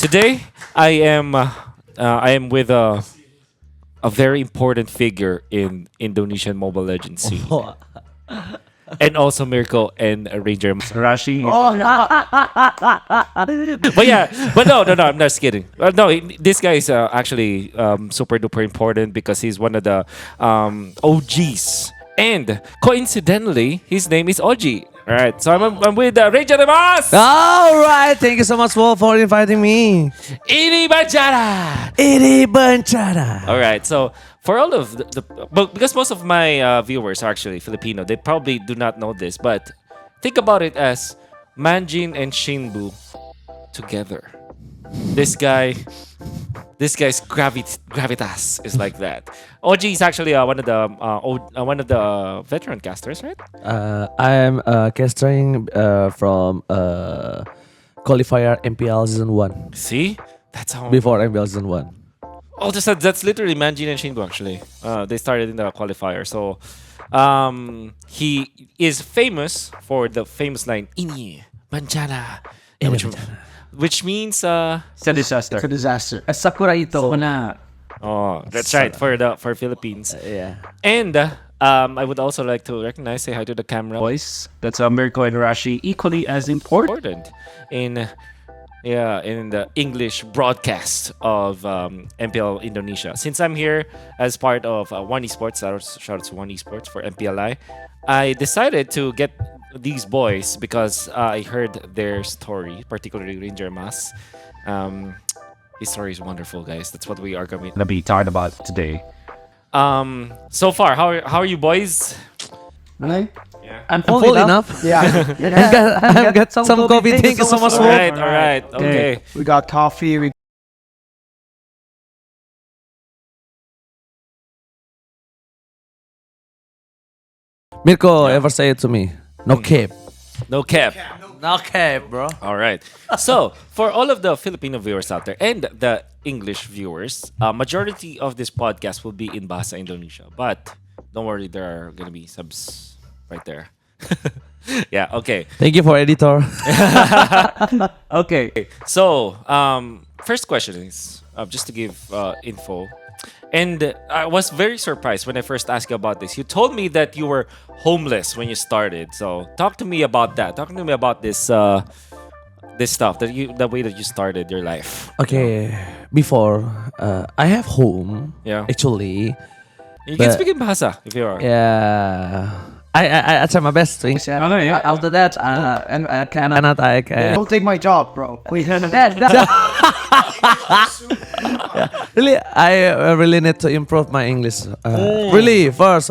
Today I am with a very important figure in Indonesian Mobile Legends scene, and also Mirko and Ranger. Rashi. But yeah, but no, I'm not just kidding. No, this guy is actually super duper important because he's one of the OGs, and coincidentally, his name is OG. All right, so I'm with Ranger Emas. All right, thank you so much, Wolf, for inviting me. Ini Bencana. Ini Bencana. All right, so for all of but because most of my viewers are actually Filipino, they probably do not know this, but think about it as Manjin and Shinbu together. This guy's gravitas is like that. OG is actually one of the veteran casters, right? I am casting from qualifier MPL season 1. See, that's how. Before MPL season 1. Oh, that's literally Manjin and Shinbu actually. They started in the qualifier, so he is famous for the famous line "Ini Bencana," which means It's a disaster. It's a disaster. Sakura ito na. oh, that's right for Philippines. Yeah. And I would also like to say hi to the camera. Voice. That's Mirko and Rashi equally as important. Important in the English broadcast of MPL Indonesia. Since I'm here as part of One Esports, shout out to One Esports for MPLI, I decided to get these boys because I heard their story, particularly Ranger Mas. His story is wonderful, guys. That's what we are going To be talked about today. So far, how are you boys? Right? Yeah. I'm full enough. Yeah. I've got some coffee. Thank you so much, All Wolf. right. Okay. We got coffee. We Mirko ever say it to me? No cape. No cap. No cape, bro. All right. So, for all of the Filipino viewers out there and the English viewers, majority of this podcast will be in Bahasa Indonesia. But don't worry, there are going to be subs right there. Yeah, okay. Thank you for editor. Okay. So, first question is just to give info. And I was very surprised when I first asked you about this. You told me that you were homeless when you started. So, talk to me about that. Talk to me about this this stuff the way that you started your life. Okay, before I have home. Yeah. Actually, You can But- speak in Bahasa if you are. yeah. I try my best to English. yeah. After that, and Cannot I can. don't take my job, bro. Really, I really need to improve my English. Really, first,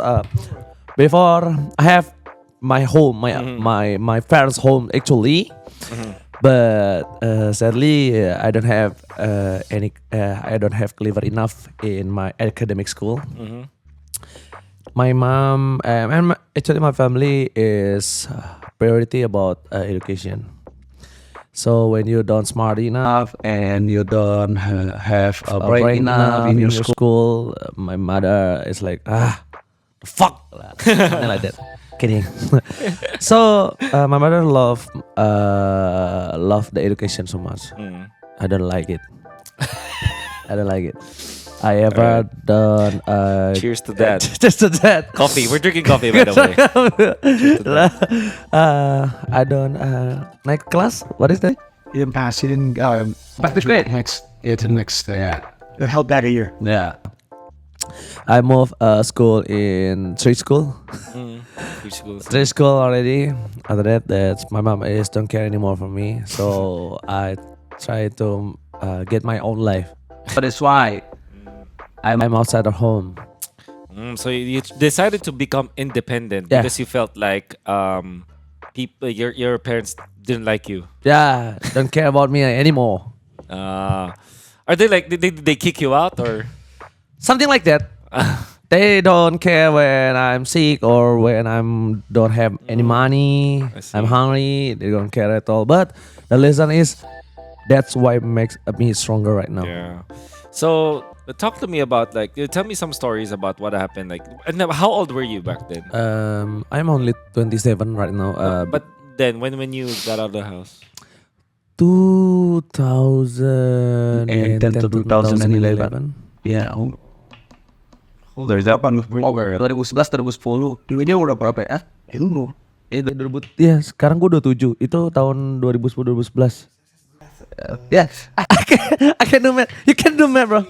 before I have my home, my parents' home actually, but sadly I don't have I don't have clever enough in my academic school. My mom actually my family is priority about education. So when you don't smart enough And you don't have a break break enough in your school. my mother is like the fuck something like that. Kidding. So my mother love the education so much. I don't like it. I don't like it. I ever done Cheers to that. just to that. Coffee. We're drinking coffee, by the way. I done night class. What is that? You didn't pass. You didn't. Back to grade. Next. Yeah, to the next. Yeah. You held back a year. Yeah. I moved school in trade school. Which schools? Trade school already. After that's my mom is don't care anymore for me. So I try to get my own life. But it's why. I'm outside of home. So you decided to become independent Yeah. because you felt like people, your parents didn't like you. Yeah, don't care about me anymore. Are they like did they kick you out or? Something like that. They don't care when I'm sick or when I'm don't have any money. I see. I'm hungry. They don't care at all. But the lesson is that's why makes me stronger right now. Yeah. So talk to me about tell me some stories about what happened. And now, how old were you back then? I'm only 27 right now. But then when you got out of the house, 2010 to 2011. Ya. Dari zaman over 2011 2010 dulunya udah berapa ya? Itu loh. Itu 2000, ya sekarang gue 27. Itu tahun 2010 2011. Yeah. I can do math. You can do math, bro.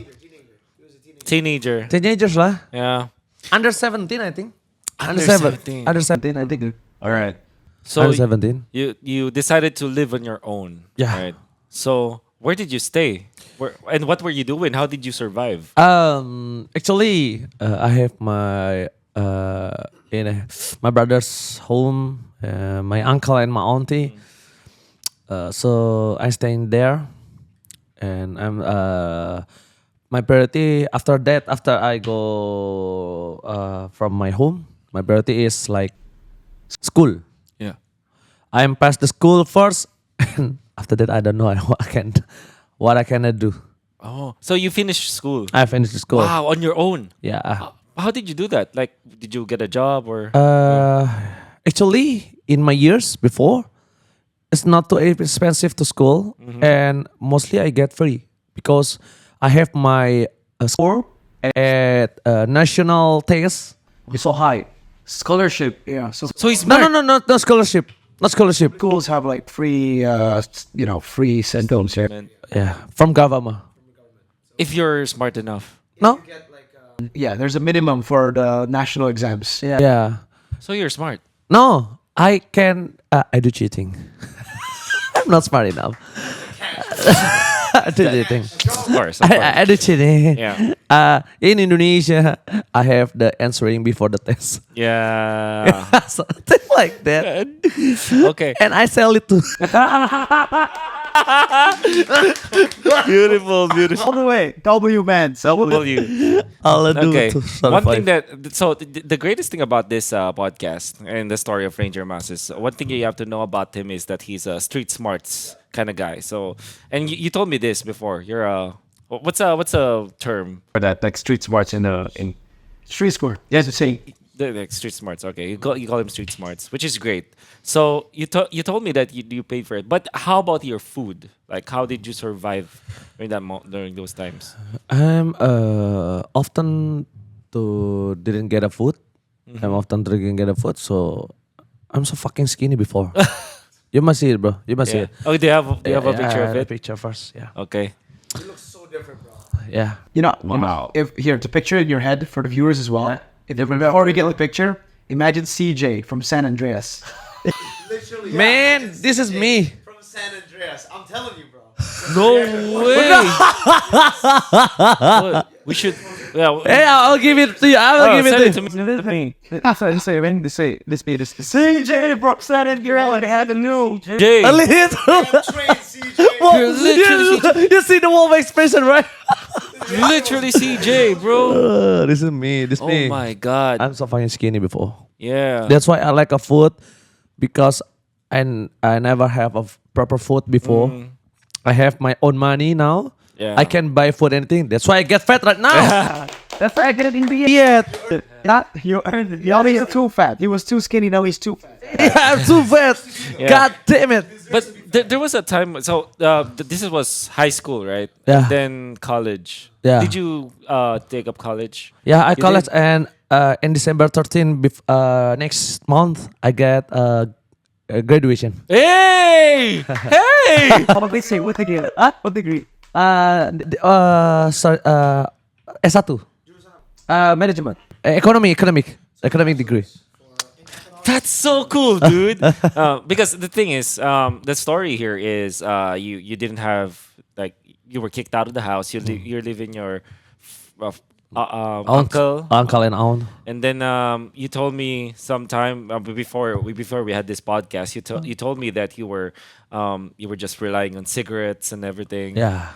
Teenager. Teenagers lah. Yeah. Under 17, I think. Under 17. Under 17. I think. All right. So Under 17. you decided to live on your own. Yeah. Right. So where did you stay? And what were you doing? How did you survive? Actually, I have my my brother's home, my uncle and my auntie. So I staying there, and I'm my priority after that. After I go from my home, my priority is like school. Yeah. I'm past the school first, and after that I don't know what I can do. Oh, so you finished school? I finished the school. Wow, on your own. Yeah. How did you do that? Like, did you get a job or? Actually, in my years before, it's not too expensive to school, and mostly I get free because I have my score at national test. It's so high. Scholarship. Yeah. So So he's No, smart. no, no, not scholarship. Not scholarship. schools have like free, free centers here. Man, Yeah, from government. if you're smart enough. No. Yeah, there's a minimum for the national exams. Yeah. So you're smart. No, I can. I do cheating. I'm not smart enough. I do cheating. Of course. Of course. I do cheating. Yeah. In Indonesia, I have the answering before the test. Yeah. Something like that. Okay. And I sell it to. Beautiful, beautiful. All the way, W man. You. I'll do Okay. it to One survive. thing the greatest thing about this podcast and the story of Ranger Emas is one thing you have to know about him is that he's a street smarts kind of guy. So, and you told me this before. You're a what's a term? For that, like street smarts in Street score. Yes, to say. Like street smarts. Okay, you call him street smarts, which is great. So you told me that you paid for it, but how about your food? Like, how did you survive during those times? I'm often didn't get a food. I'm often didn't get a food, so I'm so fucking skinny before. You must see it, bro. You must see Yeah. it. Oh, do you have a picture of The it? picture first, yeah. Okay. Yeah. You know, Wow. if here to picture in your head for the viewers as well. If before we get the picture, imagine CJ from San Andreas. Man, this is me. From San Andreas. I'm telling you, bro. No way. What? We should. Yeah. Hey, I'll give it to you. I will give send it it to to you. me. This CJ from San Andreas. I had a new. Jay. A little. Train CJ. Well, You're literally you see the wolf expression, right? Literally CJ, bro. This is me. This Oh me. my god. I'm so fucking skinny before. Yeah. That's why I like a food because I never have a proper food before. I have my own money now. Yeah. I can buy food anything. That's why I get fat right now. That's why I didn't be Yeah, Not you earned it. He's too fat. He was too skinny. Now he's too fat. I'm too fat. Yeah. God damn it. But there was a time. So this was high school, right? Yeah. Then college. Yeah. Did you take up college? Yeah, I You college did? and in December 13 next month I get a graduation. Hey! Hey! What they say? What degree? What degree? Sorry, S1. Management. Economic degree. That's so cool, dude. Because the thing is, the story here is you didn't have like you were kicked out of the house. You're living your uncle, Uncle and aunt. and then you told me sometime before we had this podcast. You told me that you were just relying on cigarettes and everything. Yeah.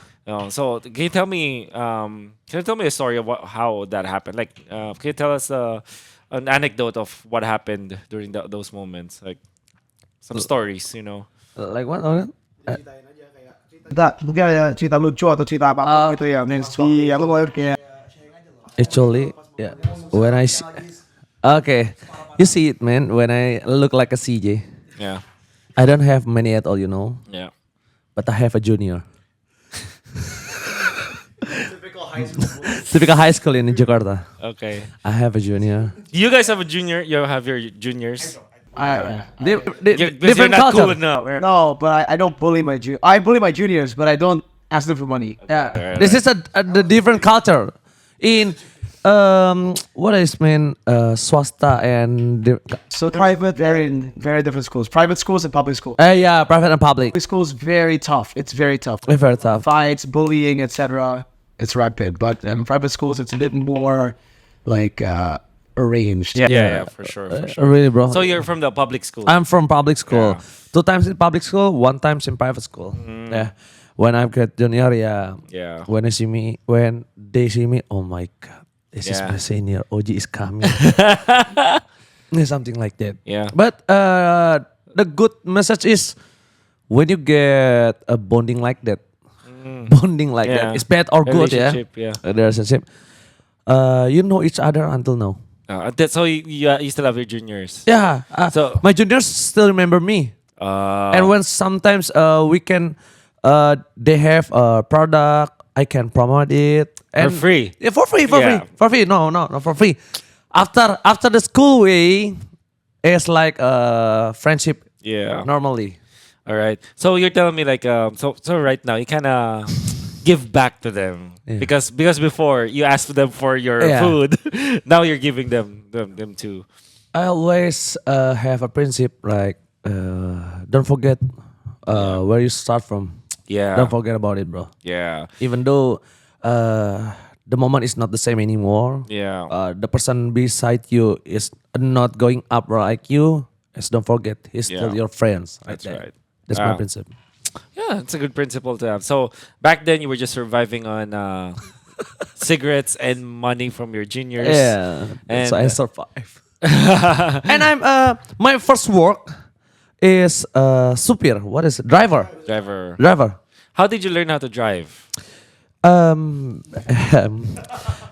So can you tell me a story of how that happened? Like, can you tell us an anecdote of what happened during those moments? Like some stories, you know. Like what? Cerita lucu atau cerita apa gitu ya. Si aku mau kayak Actually, yeah. When I see, okay, you see it, man. When I look like a CJ, Yeah. I don't have money at all, you know. Yeah. but I have a junior. Typical high school. Typical high school in Jakarta. Okay. I have a junior. Do you guys have a junior? You have your juniors? Because you're Different not cool culture. enough. No, but I don't bully my I bully my juniors, but I don't ask them for money. Yeah. This is the different culture in what is mean swasta and So private, very different schools. Private schools and public schools. yeah, private and public. Public schools very tough. It's very tough. Very tough. Fights, bullying, etc. It's rampant. But in private schools, it's a bit more like arranged. Yeah, for sure. Really, bro. So you're from the public school. I'm from public school. Yeah. 2 times in public school, 1 times in private school. Yeah. When I get junior, yeah. Yeah. When they see me, oh my god, this is Yeah. my senior. OG is coming. Something like that. Yeah. But the good message is when you get a bonding like that, Yeah. it's bad or good, yeah. Relationship, yeah. A relationship. You know each other until now. That's how you still have your juniors. Yeah. So- my juniors still remember me. And when sometimes we can, they have a product, I can promote it and free. Yeah, for free, Yeah. for free. No, not for free. After the school way, it's like friendship. Yeah. Normally. All right. So you're telling me like so right now you kind of give back to them because before you asked them for your Yeah. food, now you're giving them too. I always have a principle like don't forget where you start from. Yeah. Don't forget about it, bro. Yeah. Even though the moment is not the same anymore. Yeah. The person beside you is not going up like you. Just don't forget, he's still Yeah. your friends. That's right. That's my Ah. principle. Yeah, it's a good principle to have. So back then you were just surviving on cigarettes and money from your juniors. Yeah, And so I survive. And I'm my first work is supir. What is it? Driver. driver. How did you learn how to drive? Um,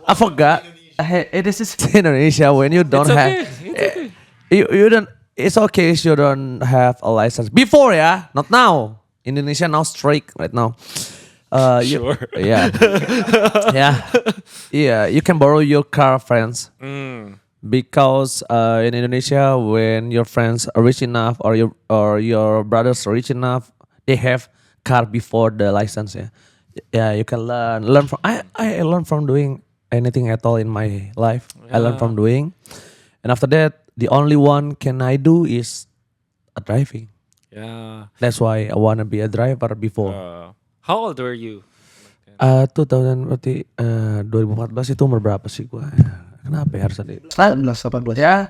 I forgot. It is just Indonesia when you don't It's have okay. It's okay. you don't. It's okay if you don't have a license. Before, yeah, not now. Indonesia now strict right now. Sure. Yeah. Yeah. Yeah. You can borrow your car, friends. Because in Indonesia, when your friends are rich enough or your brothers are rich enough, they have car before the license. Yeah. Yeah. You can learn from. I learned from doing anything at all in my life. I learned from doing, and after that, the only one can I do is driving. Yeah. That's why I wanna be a driver before. How old were you? 2000 berarti 2014 itu umur berapa sih gua? Kenapa ya harus ada? 18 ya.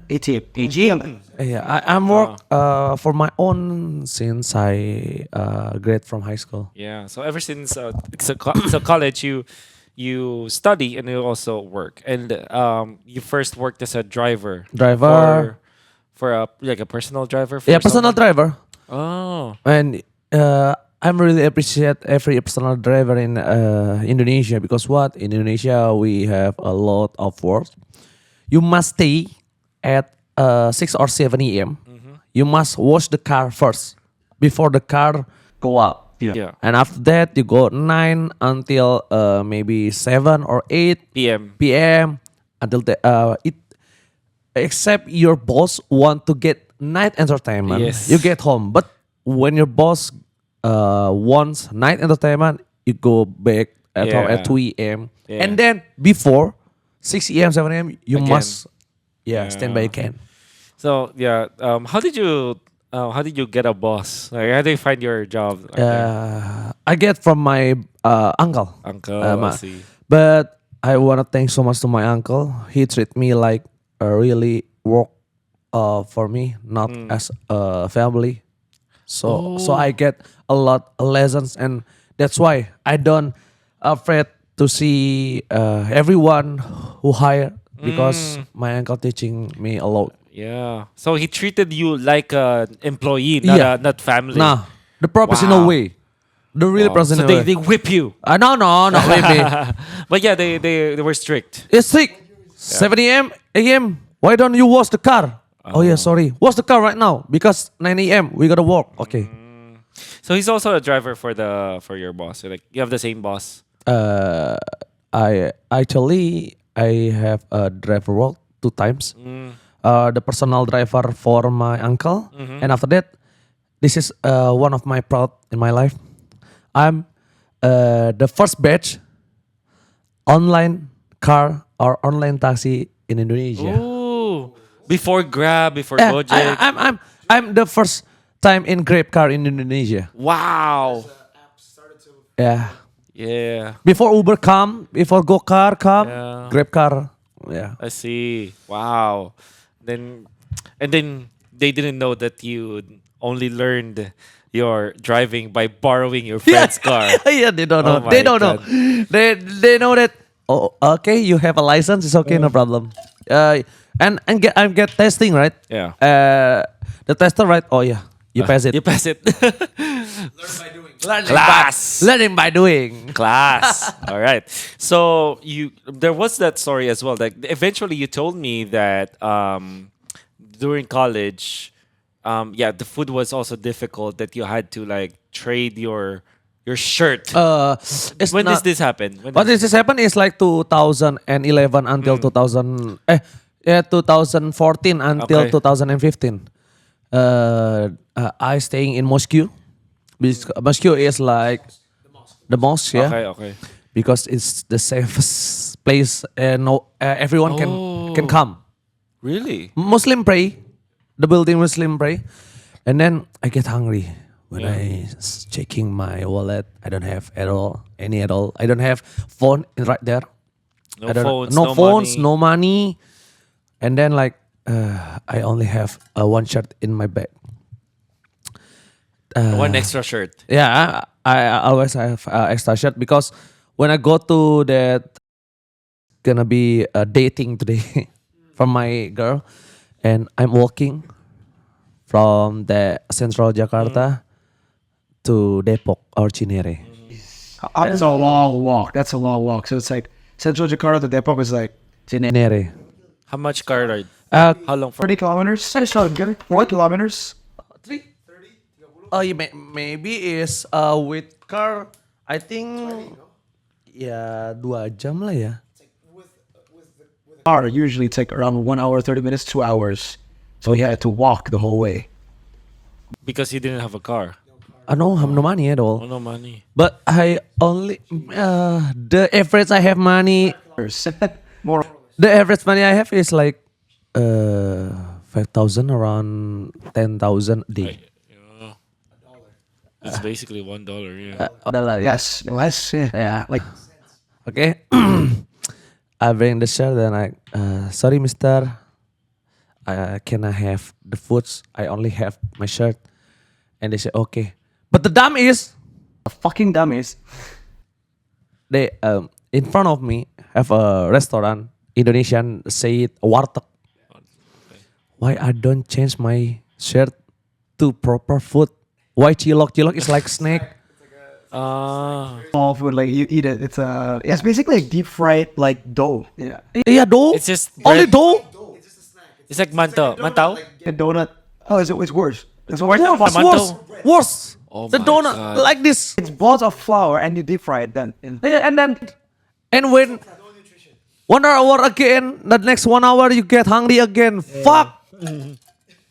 18. Yeah, I'm work for my own since I grad from high school. Yeah. So ever since so college you study and you also work and you first worked as a driver. Driver. For a like a personal driver. For Yeah, personal someone? driver. Oh. And I'm really appreciate every personal driver in Indonesia because what in Indonesia we have a lot of work. You must stay at 6 or 7 a.m. You must wash the car first before the car go up. Yeah. And after that you go 9 until maybe 7 or 8 p.m. until except your boss want to get night entertainment. Yes. You get home, but when your boss wants night entertainment, you go back at home Yeah. at 2 a.m. Yeah. And then before 6 a.m., 7 a.m., you Again. must stand by again. So yeah, how did you get a boss? Like how did you find your job? Like, I get from my uncle. Uncle, I I see. But I want to thank so much to my uncle. He treat me like a really work for me, not as a family. So I get a lot of lessons, and that's why I don't afraid to see everyone who hire because my uncle teaching me a lot. Yeah. So he treated you like an employee, not family. Nah, the professional Wow. way, the real Wow. professional So way. they whip you. No, not maybe. But yeah, they were strict. It's 7 a.m. Why don't you wash the car? Oh yeah, sorry. Wash the car right now because 9 a.m. we gotta work. Okay. So he's also a driver for your boss. So, like you have the same boss. Uh, I have a driver work 2 times. The personal driver for my uncle, and after that, this is one of my proud in my life. I'm the first batch online car or online taxi in Indonesia. Ooh, before Grab, before Yeah, Gojek. I'm the first time in Grab car in Indonesia. Wow. Yeah. Yeah, Before Uber come, before GoCar come, Yeah. Grab car. Yeah. I see. Wow. Then, and then they didn't know that you only learned your driving by borrowing your friend's car. Yeah, they don't Oh know. They my don't know. God. They know that. Oh, okay. You have a license. It's okay. No problem. And get testing right. Yeah. The tester right. Oh yeah. You pass it. You pass it. Learning Class. Learning by doing. Class. All right. So there was that story as well. Like eventually you told me that during college, the food was also difficult. That you had to like trade your shirt. It's When not, does this happen? What does this happen is like 2011 until 2014 until Okay. 2015. I staying in Moscow. Moscow is like the mosque, yeah, Okay. because it's the safest place, and no, everyone can come. Really? Muslim pray, the building Muslim pray, and then I get hungry when checking my wallet. I don't have any at all. I don't have phone right there. No I don't, phones. no phones, money. no money, and then like I only have one shirt in my bag. One extra shirt. Yeah, I always have extra shirt because when I go to that gonna be dating today from my girl, and I'm walking from the central Jakarta to Depok or Cinere. That's a long walk. That's a long walk. So it's like Central Jakarta to Depok is like Cinere. How much car ride? Uh, How long for? 30 kilometers. That's not good. 4 kilometers. Oh, yeah, maybe is with car. I think ya 2 jam lah ya. Car usually take around 1 hour, 30 minutes, 2 hours. So he had to walk the whole way. Because you didn't have a car. I don't have no money at all. Oh, no money. But I only the average I have money. More. The average money I have is like 5,000, around 10,000 a day. It's basically $1. Yeah. Yes. Less. Yeah. Like Okay. I bring the shirt and I sorry mister, can I have the foods? I only have my shirt. And they say okay. But the dumb is fucking dummies. they in front of me have a restaurant, Indonesian say it warteg. Why I don't change my shirt to proper food? Why cilok? Cilok is like snake. Small food, like you eat it. It's basically like deep fried like dough. Yeah. Yeah, dough. It's just only bread. dough. It's like mantau. Mantau? A donut. Oh, it's worse. It's worse. Yeah, it's worse. Worse. Oh The my donut God. like this. It's balls of flour and you deep fry it then. Yeah, and when 1 hour again, the next 1 hour you get hungry again. Fuck.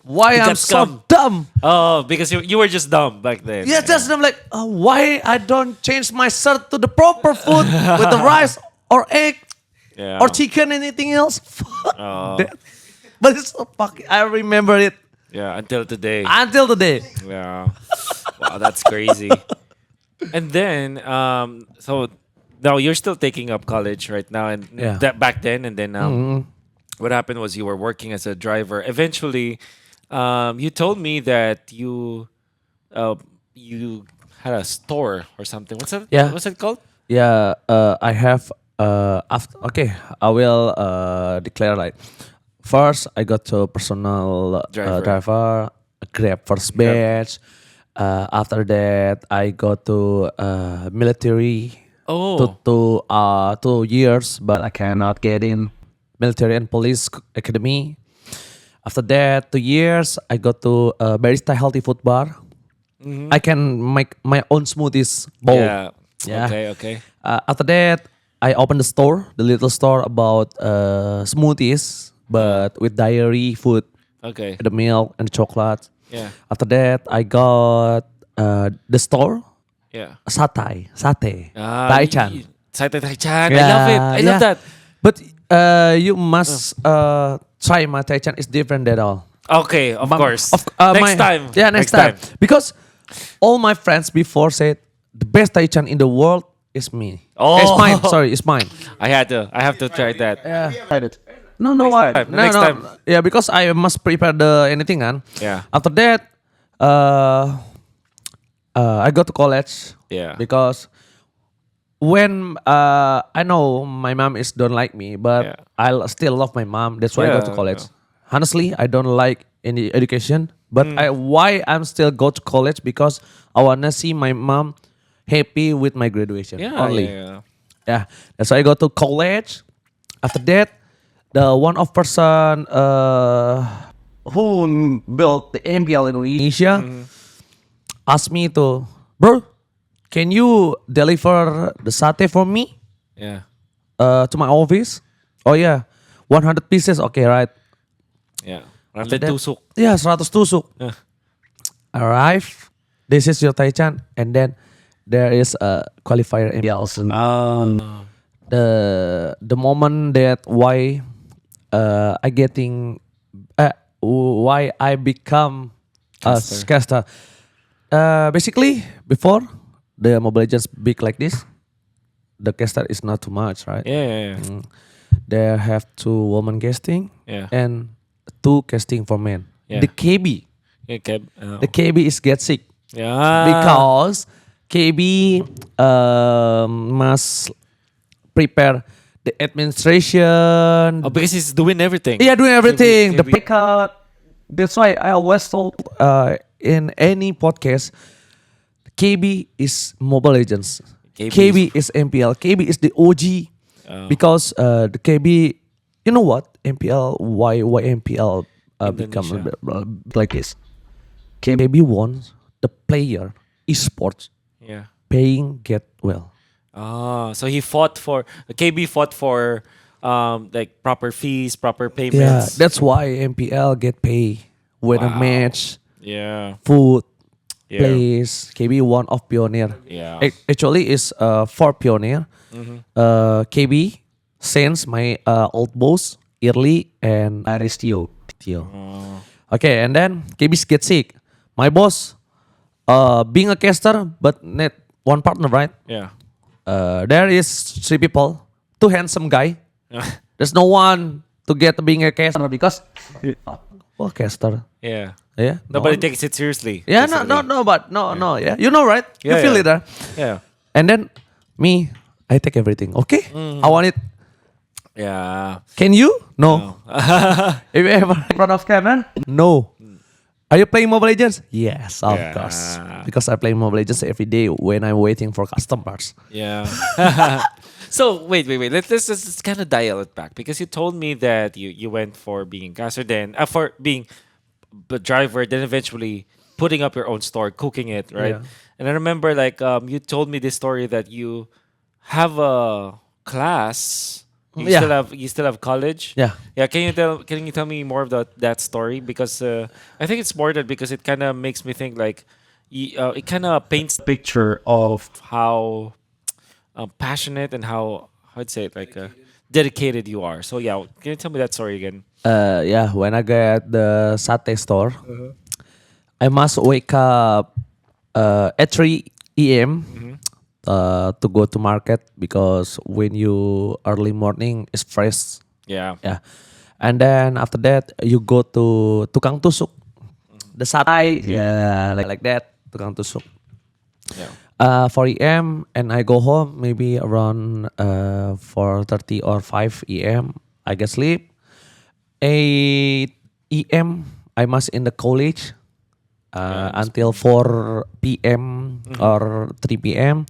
Why I'm got so scum. dumb? Oh, because you were just dumb back then. Yeah, just I'm like, why I don't change my shirt to the proper food with the rice or egg Yeah. or chicken, anything else? Fuck Oh. that. But it's so fucking. I remember it Yeah, until today. until today. Yeah. Wow, that's crazy. And then, so now you're still taking up college right now, and Yeah. that back then, and then what happened was you were working as a driver. Eventually, you told me that you had a store or something. What's that? Yeah. What's it called? Yeah, I have. After okay, I will declare like first I got to personal driver, Grab first batch. After that, I go to military. Oh. 2 years, but I cannot get in military and police academy. After that, 2 years, I go to Barista Healthy Food Bar. I can make my own smoothies bowl. Yeah. Yeah. Okay. After that, I opened the store, the little store about smoothies, but with dairy, food, Okay. the milk and chocolate. Yeah. After that, I got the store Yeah. sate, Ah, Taichan. Satay Taichan. I love it. I love that. But you must try my Taichan. It's different at all. Okay, of course. Next time. Yeah, next time. Because all my friends before said the best Taichan in the world is me. Oh. It's mine. Sorry, it's mine. I have to try that. Yeah. Tried it. No, why? Next time. Yeah, because I must prepare the anything, kan. Yeah. After that, I go to college. Yeah. Because when I know my mom is don't like me, but Yeah. Still love my mom. That's why I go to Yeah, college. yeah. Honestly, I don't like any education, but Mm. why I'm still go to college because I wanna see my mom happy with my graduation. Yeah. Only. Yeah. Yeah, that's why I go to college. After that, the one of person Who built the MPL in Indonesia? Indonesia asked me to, bro, can you deliver the satay for me Yeah. to my office? Oh yeah, 100 pieces. Okay, right. Yeah. Rantai That- tusuk. Yeah, 100 tusuk. Yeah. Arrive. This is your Taichan, and then there is a qualifier MPLs. The moment that why I getting why I become a caster. Basically, before the Mobile Legends big like this, the caster is not too much, right? Yeah. They have 2 women casting Yeah. and 2 casting for men. Yeah. The KB, Yeah. the KB is get sick Yeah. because KB must prepare the administration. Oh, because he's doing everything. Yeah, doing everything. The KB. pickup. That's why I always told in any podcast, KB is Mobile Legends. KB is MPL. KB is the OG because the KB. You know what? MPL. Why MPL become Indonesia. like this? KB wants the player esports Yeah. paying get well. Oh, so he fought for KB fought for like proper fees, proper Yeah, payments. that's why MPL get paid when a Wow. match, Yeah. food, Yeah. place. KB one of pioneer. Yeah. Actually, is 4 pioneer. KB, Sense, my old boss, Early, and Aristio. Tio. Okay, and then KB get sick. My boss, being a caster, but not one partner, right? Yeah. There is 3 people, 2 handsome guy. There's no one to get being a caster because, well, caster. Yeah. Yeah. Nobody no one- takes it seriously. Yeah, basically. but no, yeah. You know, right? Yeah, you feel yeah. it, Yeah. And then me, I take everything. Okay, I want it. Yeah. Can you? No. Have you ever in front of camera? No. Are you playing Mobile Legends? Yes, of Yeah. course. Because I play Mobile Legends every day when I'm waiting for customers. Yeah. So wait. Let's just kind of dial it back because you told me that you went for being a caster, then for being the driver, then eventually putting up your own store, cooking it, right? Yeah. And I remember like you told me this story that you have a class. You Yeah. still have college. Yeah. Yeah. Can you tell me more of that story because I think it's more than because it kind of makes me think like it kind of paints Picture of how passionate and how I'd say it like dedicated you are. So yeah, can you tell me that story again? Yeah, when I get the satay store, I must wake up at 3 a.m. To go to market because when you early morning is fresh. Yeah. Yeah. And then after that you go to tukang tusuk. The satay. Yeah, like that. Tukang tusuk. Yeah. 4 a.m. and I go home maybe around 4:30 or 5 a.m. I get sleep. 8 a.m. I must in the college until 4 p.m. or 3 p.m.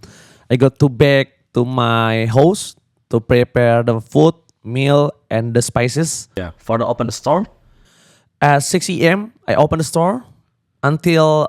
I go to back to my house to prepare the food, meal, and the spices. Yeah. For the open store. At 6 a.m. I open the store. until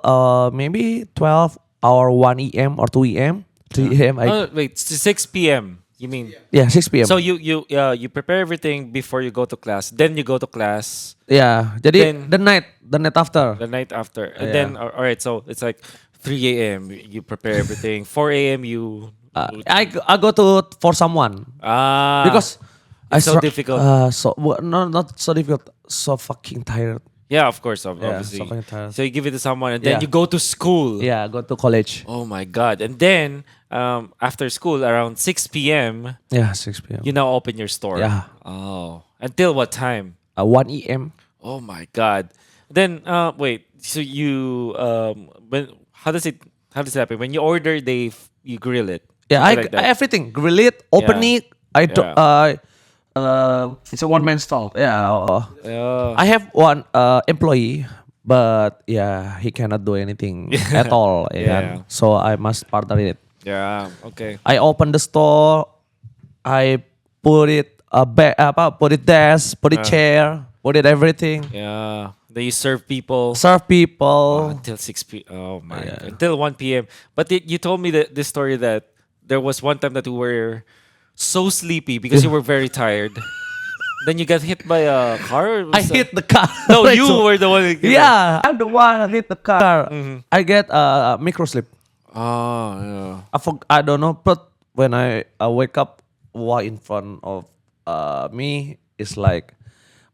maybe 12 or 1 a.m. or 2 a.m. 3 a.m. Oh, wait, it's 6 p.m. You mean? Yeah, 6 p.m. So you prepare everything before you go to class. Then you go to class yeah, jadi Then- the night after. the night after, and Yeah. then all right. So it's like 3 a.m. You prepare everything. 4 a.m. You I go to for someone because it's so difficult. Not so difficult. So fucking tired. Yeah, of course, Yeah, obviously. so fucking tired. So you give it to someone, and then Yeah. you go to school. Yeah, go to college. Oh my god! And then after school, around 6 p.m., Yeah, 6 p.m. you now open your store. Yeah. Oh, until what time? 1 a.m. Oh my god! Then wait. So you when how does it happen? When you order, you grill it. Yeah, Something like that. everything. Grill it, open Yeah. it. I do, Yeah. It's a one-man stall. yeah. Yeah. I have one employee, but yeah, he cannot do anything at all. Yeah. So I must partner it. Yeah. Okay. I open the store. I put it put it desk, put it chair, put it everything. Yeah. Then you serve people. Serve people. Until 6 p. Oh my god. Until 1 p.m. But you told me this story that there was one time that you were so sleepy because you were very tired. Then you got hit by a car. I hit the car. No, Right, you so- were the one. That Yeah, I'm the one that hit the car. I get micro slip. Oh yeah. I don't know, but when I wake up, what in front of me is like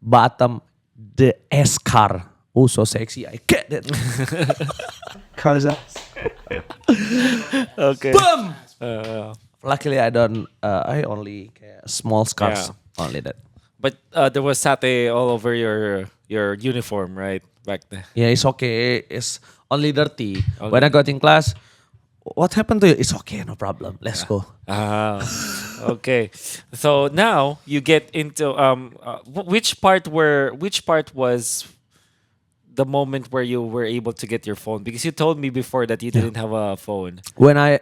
bottom the S car. Oh, so sexy! I get it. Cause Okay. Boom. Luckily, I don't. I only get small scars. Yeah. Only that. but there was satay all over your uniform, right? Back then. Yeah, it's okay. It's only dirty. When I got in class, what happened to you? It's okay, no problem. Let's go. Ah, okay. So now you get into which part was the moment where you were able to get your phone? Because you told me before that you didn't have a phone. When I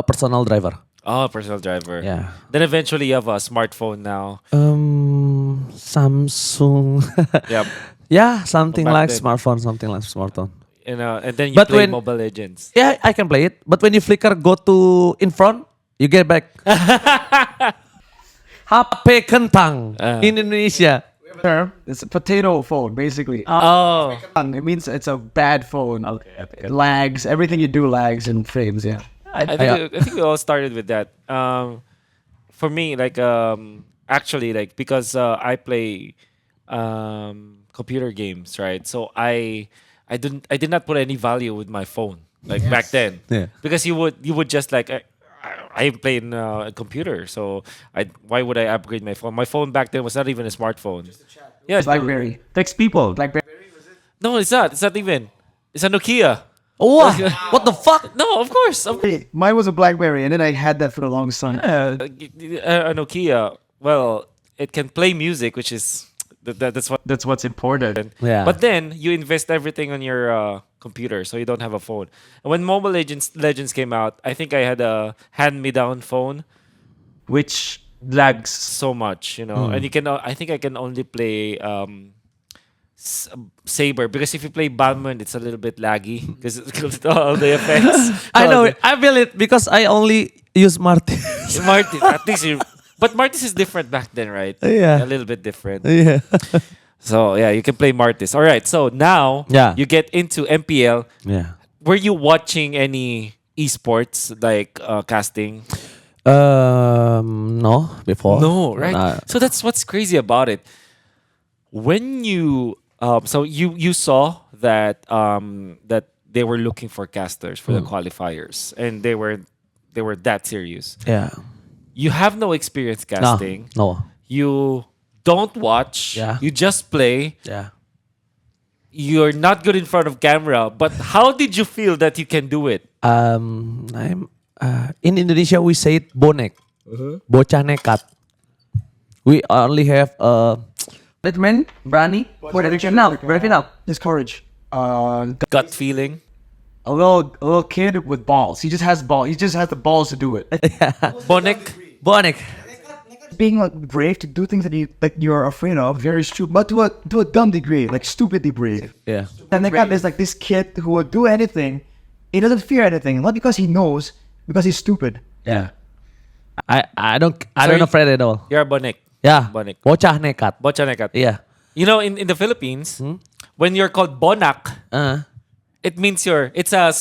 personal driver. Oh, personal driver. Yeah. Then eventually you have a smartphone now. Samsung. Yep. Yeah, something Back like then. smartphone. Something like smartphone. And then you But play when- Mobile Legends. Yeah, I can play it. But when you flicker, go to in front, you get back. HP kentang in Indonesia. term. It's a potato phone, basically. Oh. It means it's a bad phone. It lags. Everything you do lags and frames. Yeah. I think we all started with that. For me, like actually, like because I play computer games, right? So I did not put any value with my phone like back then. Yeah. Because you would just like I play in a computer, so why would I upgrade my phone? My phone back then was not even a smartphone. Yeah, It's BlackBerry. Text people. BlackBerry. no, it's not. It's not even. It's a Nokia. Oh, wow. What the fuck? No, of course. Mine was a BlackBerry, and then I had that for the longest time. A Nokia. Well, it can play music, which is that's what's important. Yeah. But then you invest everything on your computer, so you don't have a phone. And when Mobile Legends came out, I think I had a hand-me-down phone Which lags. so much, and you can. I think I can only play Saber because if you play Batman, it's a little bit laggy because all the effects. I know it. I feel it because I only use Martin. Martin, at least but Martis is different back then, right? Yeah. A little bit different. Yeah. So yeah, you can play Martis. All right. So now Yeah. you get into MPL. Yeah. Were you watching any esports like casting? No, before. No, right? Uh, So that's what's crazy about it. When you so you saw that that they were looking for casters for the qualifiers, and they were that serious. yeah. You have no experience casting. No. You don't watch. Yeah. You just play. Yeah. You're not good in front of camera. But how did you feel that you can do it? I'm in Indonesia we say it bonek. Bocah nekat. We only have Let men, Brani, what are you now? Right now, his courage. Gut feeling. A little kid with balls. He just has balls. He just has the balls to do it. Bonek. bonek. being like brave to do things that you're afraid of, very stupid, but to a dumb degree, like stupidly brave. Yeah. And they got this kid who would do anything. He doesn't fear anything, not because he knows, because he's stupid. Yeah. I don't Sorry. afraid at all. You're a bonek. Yeah. Bonek. Bocah nekat. Bocah nekat. Yeah. You know, in the Philippines, when you're called bonak, it means it's a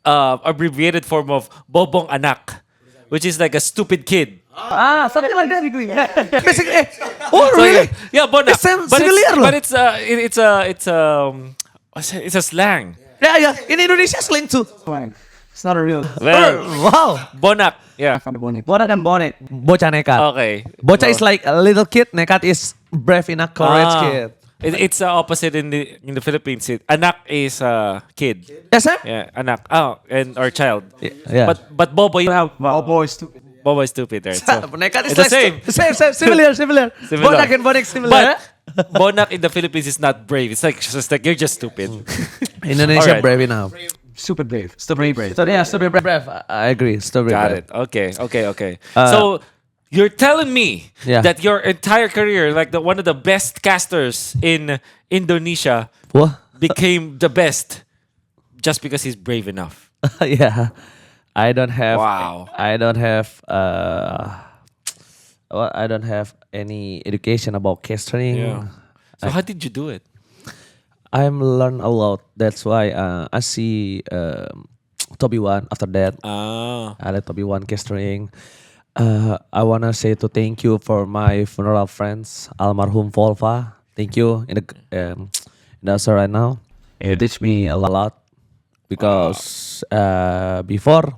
abbreviated form of bobong anak, which is like a stupid kid. Something like that. Basically, oh So, really? yeah, bonak. It's similar, But it's a slang. Yeah. In Indonesia, slang too. It's not a real. Well, Wow. bonak. Yeah. Bonnet and bonnet. Bocah nekat. Okay. Bocah is like a little kid. Nekat is brave enough, courage kid. It's the opposite in the Philippines. Anak is kid. Yes, sir. Yeah, anak. Oh, and or child. Yeah. But bobo, you have Oh boy, stupid. bobo is stupid, right? So, Nekat is it's the like same. Same. Similar. Similar. Bonak and bonek similar. But bonak in the Philippines is not brave. It's like just like you're just stupid. Indonesia Alright. brave enough. Stupid brave. Stupid brave. So yeah, stupid brave. Brave. I agree. Still brave. Got it. Okay. So you're telling me Yeah. that your entire career, like one of the best casters in Indonesia, What? became the best just because he's brave enough. Yeah. I don't have. Wow. I don't have. I don't have any education about casting. Yeah. So how did you do it? I'm learn a lot. That's why I see Toby One after that. Ah. I let Toby One casting. I wanna say to thank you for my funeral friends, almarhum Volva. Thank you in the answer right now. It teach me a lot. A lot because before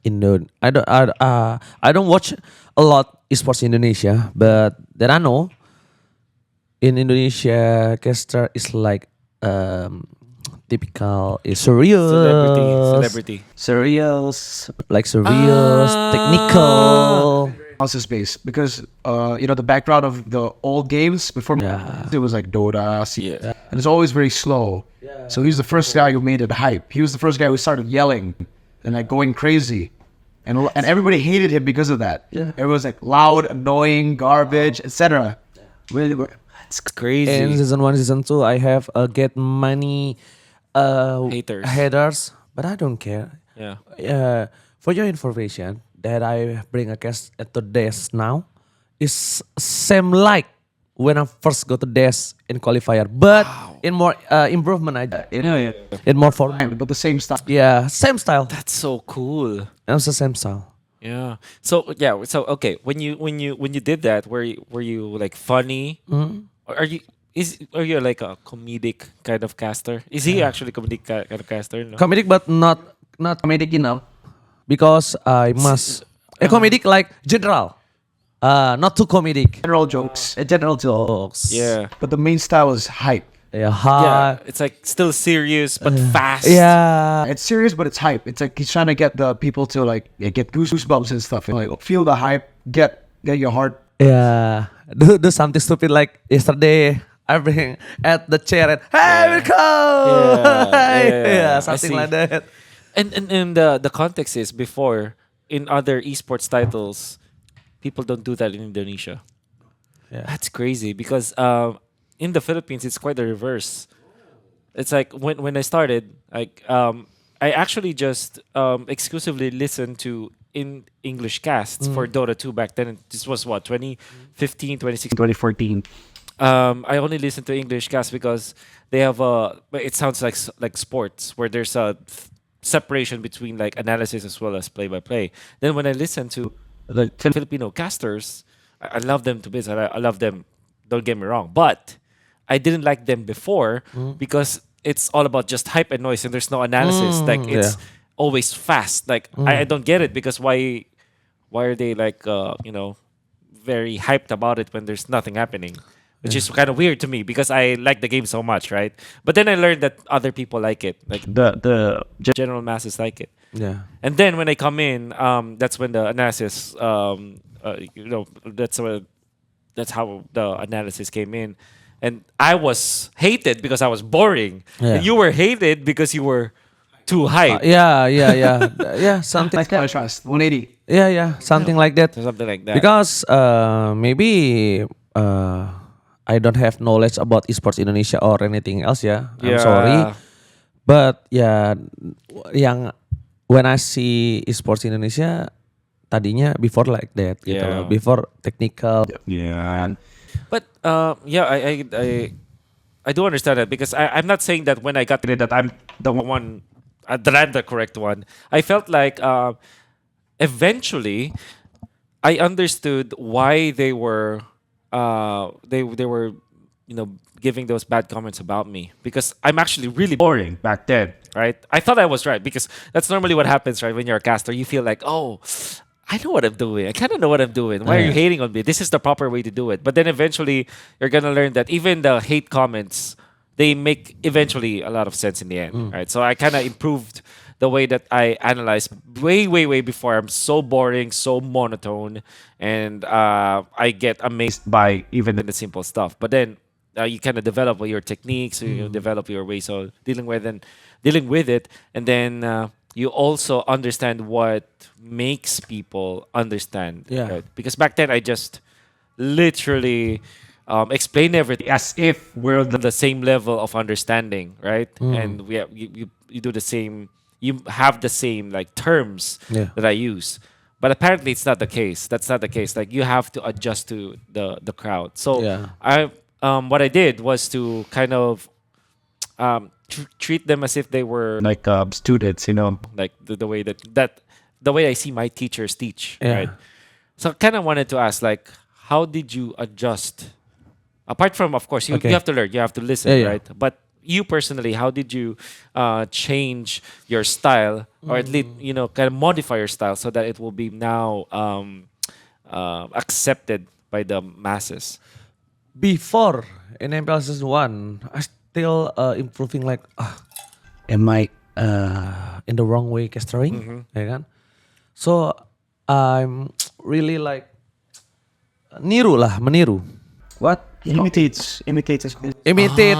I don't watch a lot esports in Indonesia, but then I know in Indonesia caster is like typical is serious, Celebrity. Cereals. like serious, technical. Analysis based because the background of the old games before it was like Dota, Yeah. and it's always very slow. So he's the first guy who made it hype. He was the first guy who started yelling and like going crazy, and everybody hated him because of that. Yeah. It was like loud, annoying, garbage, etc. Really, It's crazy. In season 1, season 2, I have get many haters, but I don't care. Yeah. For your information, that I bring a cast to DES now is same like when I first go to DES in qualifier, but in more improvement. In more format. But the same stuff. Yeah, same style. That's so cool. It's the same style. Yeah. So okay, when you did that, were you like funny? Or are you like a comedic kind of caster? Is he actually comedic kind of caster? No? Comedic, but not comedic, because I must comedic like general. Not too comedic. General jokes. general jokes. Yeah. But the main style is hype. Yeah, Yeah. It's like still serious but fast. yeah. It's serious, but it's hype. It's like he's trying to get the people to like get goosebumps and stuff. Like feel the hype, get your heart. Yeah, do something stupid like yesterday. I bring at the chair and hey, we go. Yeah, I Something see. like that. And the context is before in other esports titles, people don't do that in Indonesia. Yeah. That's crazy because in the Philippines it's quite the reverse. It's like when I started, like I actually just exclusively listened to in English casts for Dota 2 back then. This was what 2015, 2016. 2014. I only listen to English cast because they have it sounds like sports where there's a separation between like analysis as well as play by play. Then when I listen to the Filipino casters, I love them to bits. I love them. Don't get me wrong, but I didn't like them before because it's all about just hype and noise and there's no analysis. Like it's always fast. Like I don't get it because why are they like very hyped about it when there's nothing happening? Which is kind of weird to me because I like the game so much, right? But then I learned that other people like it, like The general masses like it. Yeah. And then when I come in, that's when the analysis, that's how the analysis came in, and I was hated because I was boring, Yeah. and you were hated because you were too hype. Yeah, something. Nice contrast. 180. Yeah, something like that. Something like that. Because maybe I don't have knowledge about esports Indonesia or anything else. Yeah, I'm sorry. But yeah, yang when I see esports Indonesia, tadinya before like that gitu Yeah. loh. Before technical. Yeah. But I do understand that because I'm not saying that when I got it that I'm the one that I'm the correct one. I felt like eventually I understood why they were giving those bad comments about me because I'm actually really Boring back then. right? I thought I was right because that's normally what happens, right? When you're a caster, you feel like, oh, I know what I'm doing. I kind of know what I'm doing. Why are you hating on me? This is the proper way to do it. But then eventually, you're gonna learn that even the hate comments, they make eventually a lot of sense in the end, right? So I kind of improved the way that I analyze way before. I'm so boring, so monotone, and I get amazed By even the simple stuff. But then you kind of develop your techniques, you develop your ways of dealing with it, and then you also understand what makes people understand. Yeah. Right? Because back then I just literally explain everything as if we're the same level of understanding, right? And we have, you do the same. You have the same like terms Yeah. that I use. But apparently it's not the case. That's not the case. Like you have to adjust to the crowd. So Yeah. what I did was to kind of treat them as if they were like students, like the way that the way I see my teachers teach, Yeah. right? So I kind of wanted to ask like, how did you adjust? Apart from, of course, you Okay. have to learn, you have to listen, Yeah, yeah. right? But you personally, how did you change your style, or at least kind of modify your style so that it will be now accepted by the masses? Before in MPL season 1, I still improving like am I in the wrong way castering, ya kan? So I'm really like meniru. What? Imitates. Imitate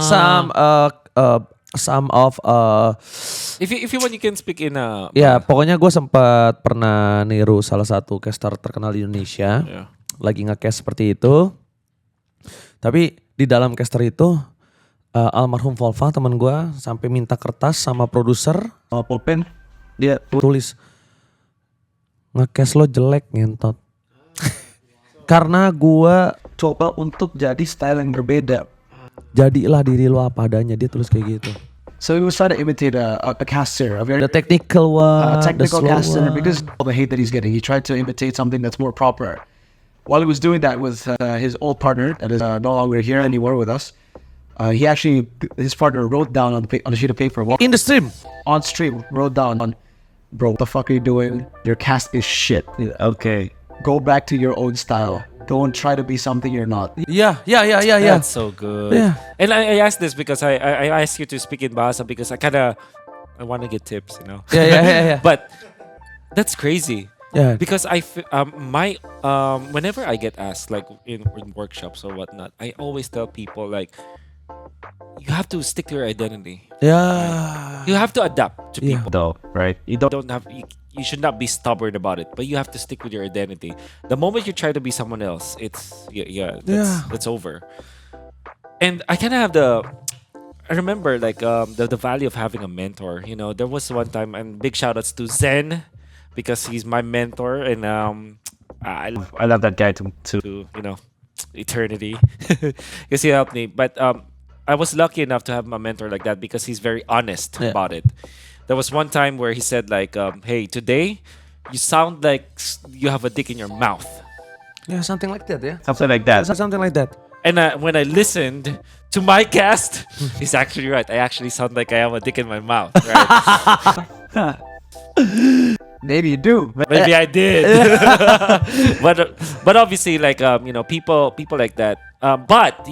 some of If you want, you can speak in ya pokoknya gue sempat pernah niru salah satu caster terkenal di Indonesia. Yeah. Lagi nge-cast seperti itu. Tapi di dalam caster itu almarhum Volva teman gue sampai minta kertas sama produser Pulpen. Dia tulis nge-cast lo jelek ngentot. Karena gue coba untuk jadi style yang berbeda. jadilah diri lo apa adanya, dia tulis kayak gitu. So he was trying to imitate a caster, a very The technical one, technical the slow caster, one. because of all the hate that he's getting. He tried to imitate something that's more proper. While he was doing that with his old partner, that is no longer here anymore with us, his partner wrote down on a sheet of paper, In the stream. on stream, wrote down, bro, what the fuck are you doing? Your cast is shit. Okay. Go back to your own style. Don't try to be something you're not. Yeah. That's so good. Yeah. And I asked this because I asked you to speak in Bahasa because I want to get tips, Yeah. But that's crazy. Yeah. Because whenever I get asked like in workshops or whatnot, I always tell people like you have to stick to your identity. Yeah. You have to adapt to Yeah. people. Though, right? You don't You should not be stubborn about it, but you have to stick with your identity. The moment you try to be someone else, that's over. And I kind of have I remember like the value of having a mentor. There was one time, and big shout outs to Zen because he's my mentor, and I love that guy too. to eternity because he helped me. But I was lucky enough to have a mentor like that because he's very honest Yeah. about it. There was one time where he said like, "Hey, today you sound like you have a dick in your mouth." Yeah, something like that, yeah. Something like that. Something like that. And when I listened to my cast, he's actually right. I actually sound like I have a dick in my mouth. Right? Maybe you do. Maybe I did, but obviously, like people like that. But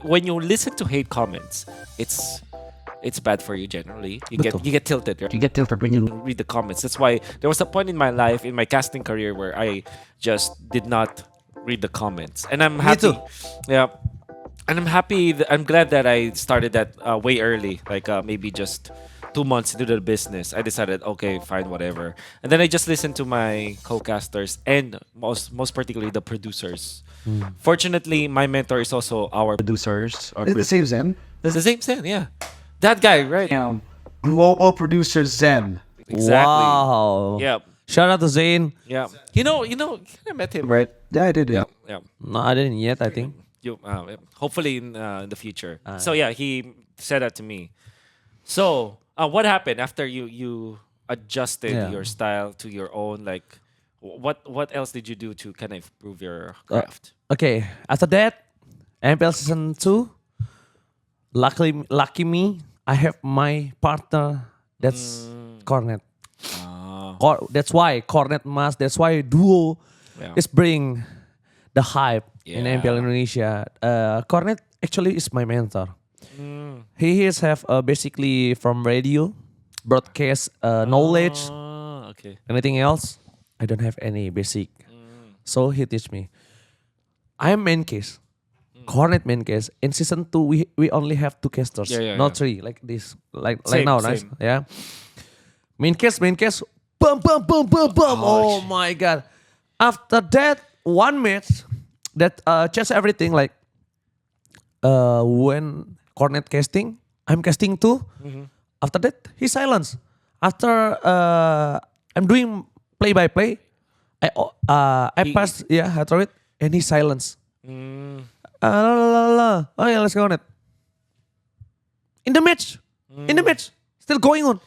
when you listen to hate comments, it's bad for you generally. You get tilted. Right? You get tilted when you Read the comments. That's why there was a point in my life, in my casting career, where I just did not read the comments, and I'm happy. too. Yeah, and I'm happy. I'm glad that I started that way early, like maybe just 2 months into the business, I decided, okay, fine, whatever. And then I just listened to my co-casters and most particularly the producers. Fortunately, my mentor is also our Producers or It's the same Zen. It's the same thing, yeah. That guy, right? Global producer Zen. Exactly. Wow. Yeah. Shout out to Zayn. Yeah. I met him. Right. Yeah, I did. Yeah. Yeah. No, I didn't yet, I think. Hopefully in the future. So yeah, he said that to me. So what happened after you adjusted Yeah. your style to your own? Like, what else did you do to kind of improve your Uh, craft? Okay, after that, MPL season 2, lucky me, I have my partner that's Cornet. That's why Cornet Mas, that's why duo Yeah. is bring the hype in Yeah. MPL Indonesia. Cornet actually is my mentor. He is have basically from radio, broadcast knowledge, Okay. anything else. I don't have any basic. So he teach me. I am main case. Cornet main case. In season 2, we only have 2 casters, Yeah, not yeah. 3 like this, like Same, now, nice. same. Yeah. Main case. Boom, boom, boom, boom, boom. Oh my god. After that, one match that changed everything. Like when Cornet casting, I'm casting too. After that, he silence. After I'm doing play by play, I pass, I throw it, and he silence. La, la, la, la. Oh yeah, let's go on it. In the match, still going on.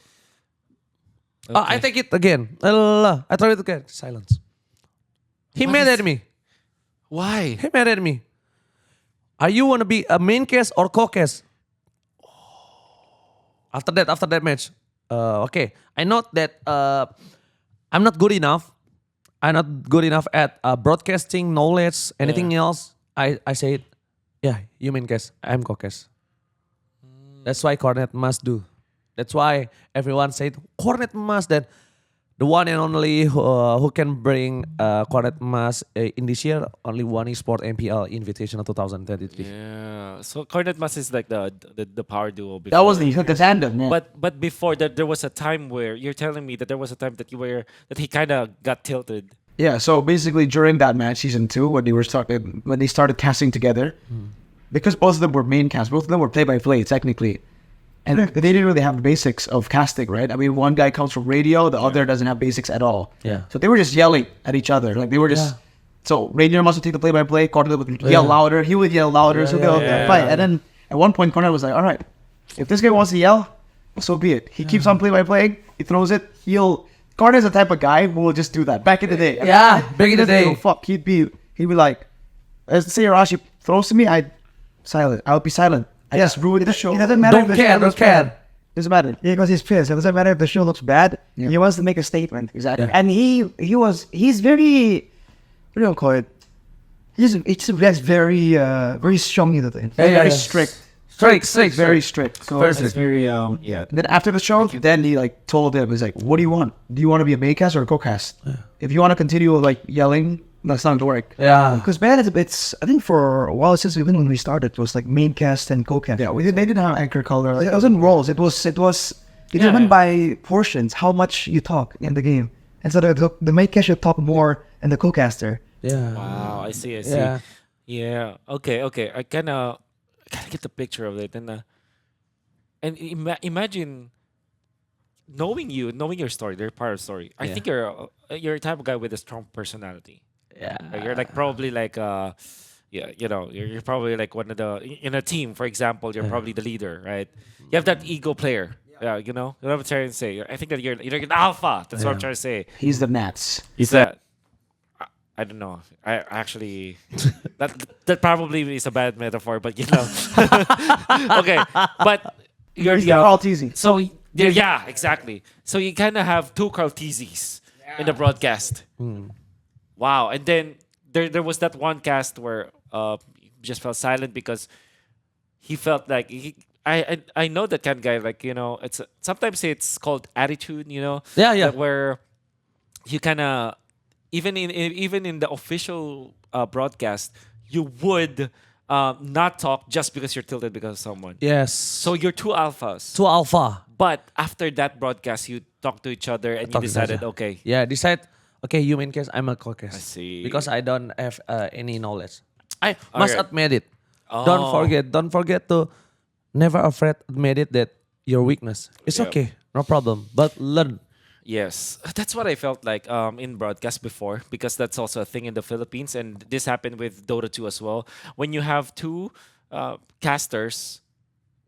I take it again. La, la, la. I throw it again. Silence. He mad at me. Why? He mad at me. Are you wanna be a main case or co-case? After that match, okay, I know that I'm not good enough. I'm not good enough at broadcasting knowledge. Anything else, I say it. Yeah, you main case. I'm co-case. That's why Cornet must do. That's why everyone said Cornet must. That the one and only who can bring Cornet must in this year. Only one esport MPL Invitational 2023. Yeah. So Cornet Mas is like the power duo. Before. That was the tandem. Yeah. But before that, there was a time where you're telling me that there was a time that that he kind of got tilted. Yeah, so basically during that match, season 2, when they started casting together, because both of them were main cast, both of them were play-by-play technically, and they didn't really have the basics of casting, right? I mean, one guy comes from radio, the other doesn't have basics at all. Yeah. So they were just yelling at each other, like they were just. So radio must take the play-by-play. Cornet would yell louder. He would yell louder. So they'll fight. And then at one point, Cornet was like, "All right, if this guy wants to yell, so be it." He keeps on play-by-playing. He throws it. Cornet's the type of guy who will just do that. Back in the day. Yeah, back in the He doesn't day. give a fuck. He'd be like, let's say Arashi throws to me, I'll be silent. I just ruined the show. It doesn't matter. Don't if the care, show looks don't care. bad. Doesn't matter. Yeah, because he's pissed. It doesn't matter if the show looks bad. Yeah. He wants to make a statement. Exactly. And he's very, what do you call it? He's very very strong into things. Very strict. Very strict. So Very it's strict. very Then after the show, then he like told him, he's like, "What do you want? Do you want to be a main cast or a co-cast? If you want to continue like yelling, that's not gonna work." Yeah. Because man, it's I think for a while since even when we started, it was like main cast and co-cast. Yeah, they didn't have anchor color. It wasn't roles. It was Yeah. went by portions, how much you talk in the game. And so the main cast should talk more and the co-caster. Yeah. Wow, I see. Yeah. Yeah. Okay. I kind of get the picture of it, and imagine knowing your story, their part of story. I think you're a type of guy with a strong personality. Yeah. Like, you're like probably like you're probably like one of the in a team, for example. You're probably the leader, right? You have that ego player. Yeah, you know what I'm trying to say. I think that you're an alpha. That's what I'm trying to say. He's the Nats. Is that? I don't know. I actually that probably is a bad metaphor, but okay. But you're the All teasing. so yeah, exactly. So you kind of have two Carteses in the broadcast. Wow. And then there was that one cast where he just felt silent because he felt like I know that kind of guy, like, it's sometimes it's called attitude, Yeah. that where you kind of even in the official broadcast, you would not talk just because you're tilted because of someone. Yes. So you're two alphas. to alpha. But after that broadcast, you talk to each other and you Talk to each decided, other. okay, Yeah, decide. Okay, you main case, I'm a co-case. I see. Because I don't have any knowledge. I Must alright. admit it. Oh. Don't forget to never afraid admit it that your weakness. It's Yep. okay, no problem. But learn. Yes, that's what I felt like in broadcast before, because that's also a thing in the Philippines, and this happened with Dota 2 as well. When you have two casters,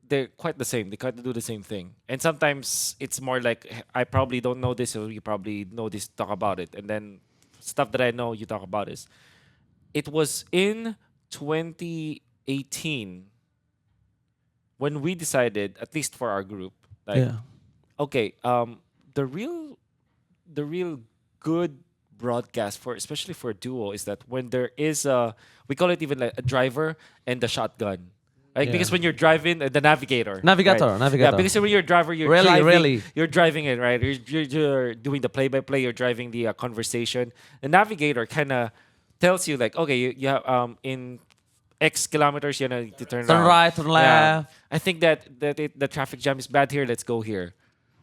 they're quite the same. They kind of do the same thing, and sometimes it's more like, I probably don't know this, or you probably know this. Talk about it, and then stuff that I know, you talk about is. It was in 2018 when we decided, at least for our group, like, Yeah. okay, the real good broadcast for, especially for a duo, is that when there is a, we call it even like a driver and the shotgun. Like, Yeah. because when you're driving, the navigator. Navigator, right? navigator. Yeah, because when you're a driver, you're Really, driving. really. You're driving it, right? You're doing the play-by-play. You're driving the conversation. The navigator kind of tells you like, okay, you have in X kilometers, you need to turn Turn around. right, turn left. I think that the traffic jam is bad here. Let's go here.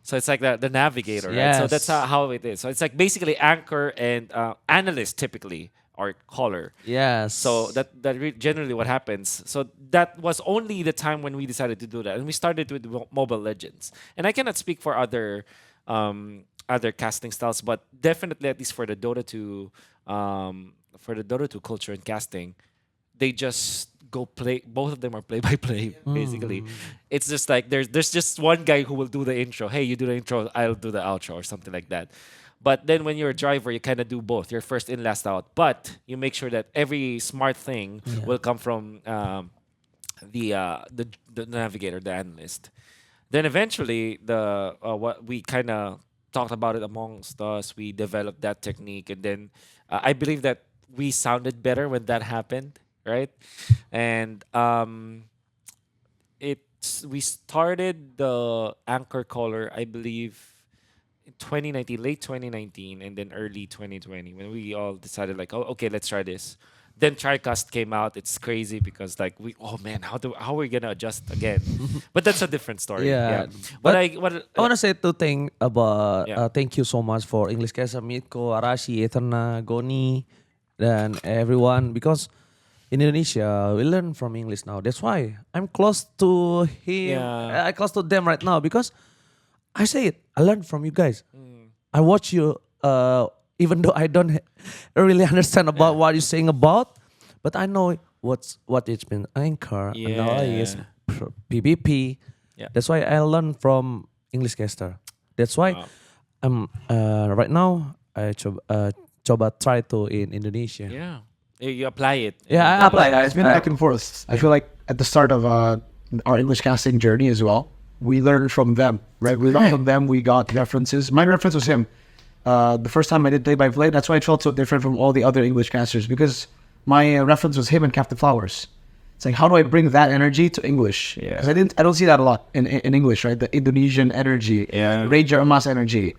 So it's like the navigator, right? So that's Yes. how it is. So it's like basically anchor and analyst typically, or caller. Yes. So generally what happens. So that was only the time when we decided to do that, and we started with Mobile Legends. And I cannot speak for other casting styles, but definitely at least for the Dota 2, culture and casting, they just go play. Both of them are play by play basically. It's just like there's just one guy who will do the intro. Hey, you do the intro, I'll do the outro, or something like that. But then when you're a driver, you kind of do both. You're first in, last out. But you make sure that every smart thing will come from the navigator, the analyst. Then eventually, what we kind of talked about it amongst us. We developed that technique, and then I believe that we sounded better when that happened, right? And we started the anchor caller, I believe, in 2019, late 2019, and then early 2020, when we all decided like, oh, okay, let's try this. Then TriCast came out. It's crazy because like oh man, how are we gonna adjust again? But that's a different story. Yeah, What but I want to say two things about Yeah. thank you so much for English Caster, Mitko, Arashi, Eterna, Goni, and everyone, because in Indonesia we learn from English now. That's why I'm close to him. Yeah. I close to them right now because I say it. I learned from you guys. Mm. I watch you. Even though I don't really understand about what you're saying about, but I know what it's been anchor, analysis, PvP. Yeah. That's why I learned from English Caster. That's why Wow. I'm right now I coba try to in Indonesia. Yeah, you apply it. Yeah, I apply. It's been back and forth. I feel like at the start of our English casting journey as well, we learned from them, right? We learned from them. We got references. My reference was him. The first time I did play-by-play, that's why it felt so different from all the other English casters, because my reference was him and Captain Flowers. It's like, how do I bring that energy to English? Yeah. Because I don't see that a lot in English, right? The Indonesian energy, Yeah. Ranger Emas energy.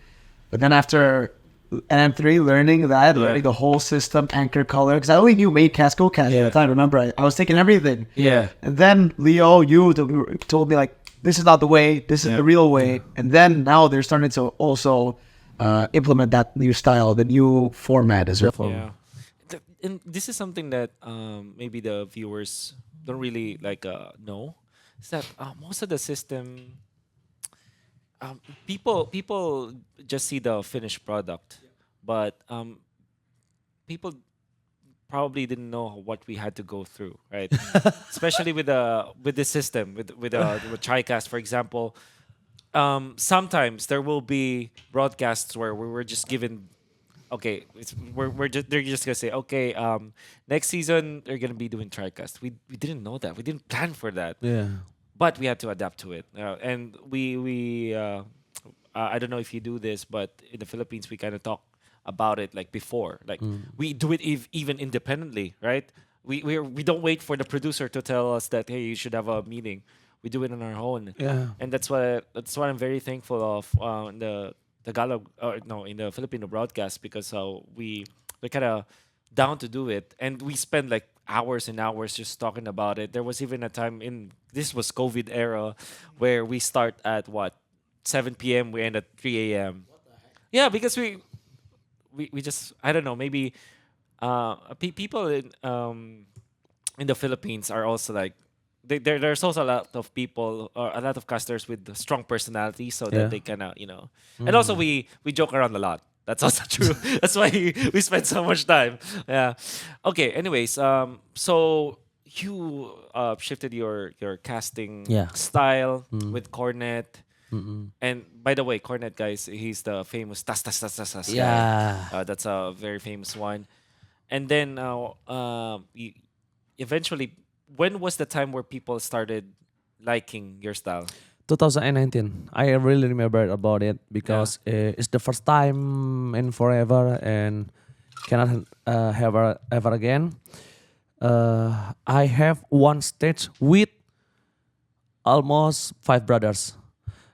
But then after NM3, learning the whole system, anchor color, because I only knew main cast, co-cast at the time. Remember, I was taking everything. Yeah. And then Leo, you told me like, this is not the way, this is the real way. And then now they're starting to also implement that new style, the new format as well. Yeah. And this is something that maybe the viewers don't really like know. Is that most of the system, people just see the finished product, but people probably didn't know what we had to go through, right? Especially with the system, with TriCast, for example. Sometimes there will be broadcasts where we're just given, okay, they're just gonna say, okay, next season they're gonna be doing TriCast. We didn't know that. We didn't plan for that. Yeah. But we had to adapt to it. And we I don't know if you do this, but in the Philippines we kind of talk about it like before. Like we do it even independently, right? We don't wait for the producer to tell us that, hey, you should have a meeting. We do it on our own. Yeah. And that's what I'm very thankful of in the Tagalog, in the Filipino broadcast, because we're kind of down to do it, and we spend like hours and hours just talking about it. There was even a time in this was COVID era where we start at what 7 p.m. we end at 3 a.m. Yeah, because we just I don't know maybe people in the Philippines are also like there's also a lot of people or a lot of casters with strong personalities so Yeah. that they kind of and also we joke around a lot. That's also true. That's why we spend so much time. Yeah. Okay. Anyways, so you shifted your casting Yeah. style with Cornet. And by the way, Cornet guys, he's the famous tas tas tas tas tas guy. Yeah. That's a very famous one. And then eventually, when was the time where people started liking your style? 2019. I really remember about it because it's the first time in forever and cannot have ever again. I have one stage with almost 5 brothers.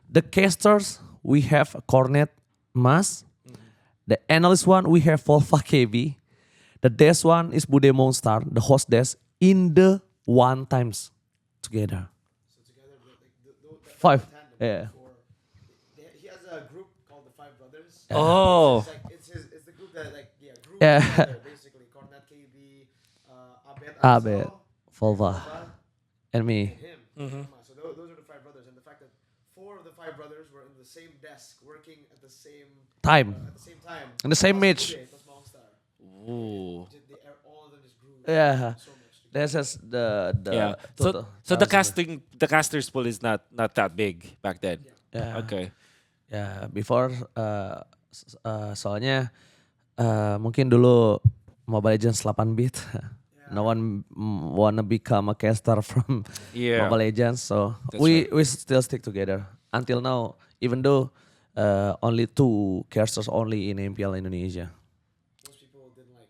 The casters we have Cornet, Mas. The analyst one we have Volva KB. The desk one is Bude Monster, the host desk in the one times together. Five. Yeah. He has a group called the Five Brothers. Oh, It's the group that group Yeah. together, basically. Cornet KB, Abed, Abed, Axel, Volva, and me. him. So those are the Five Brothers, and the fact that 4 of the 5 brothers were in the same desk, working at the same Time. time. In the same Plus match. Bude, plus Monster. ooh. All of them just grew Yeah. so much. That's just the Yeah. total. So the casters pool is not that big back then. Yeah. Okay. Ya, before soalnya mungkin dulu Mobile Legends 8 bit. No one wanna become a caster from Yeah. Mobile Legends, so That's we still stick together until now. Even though only 2 casters only in MPL Indonesia. Most people didn't like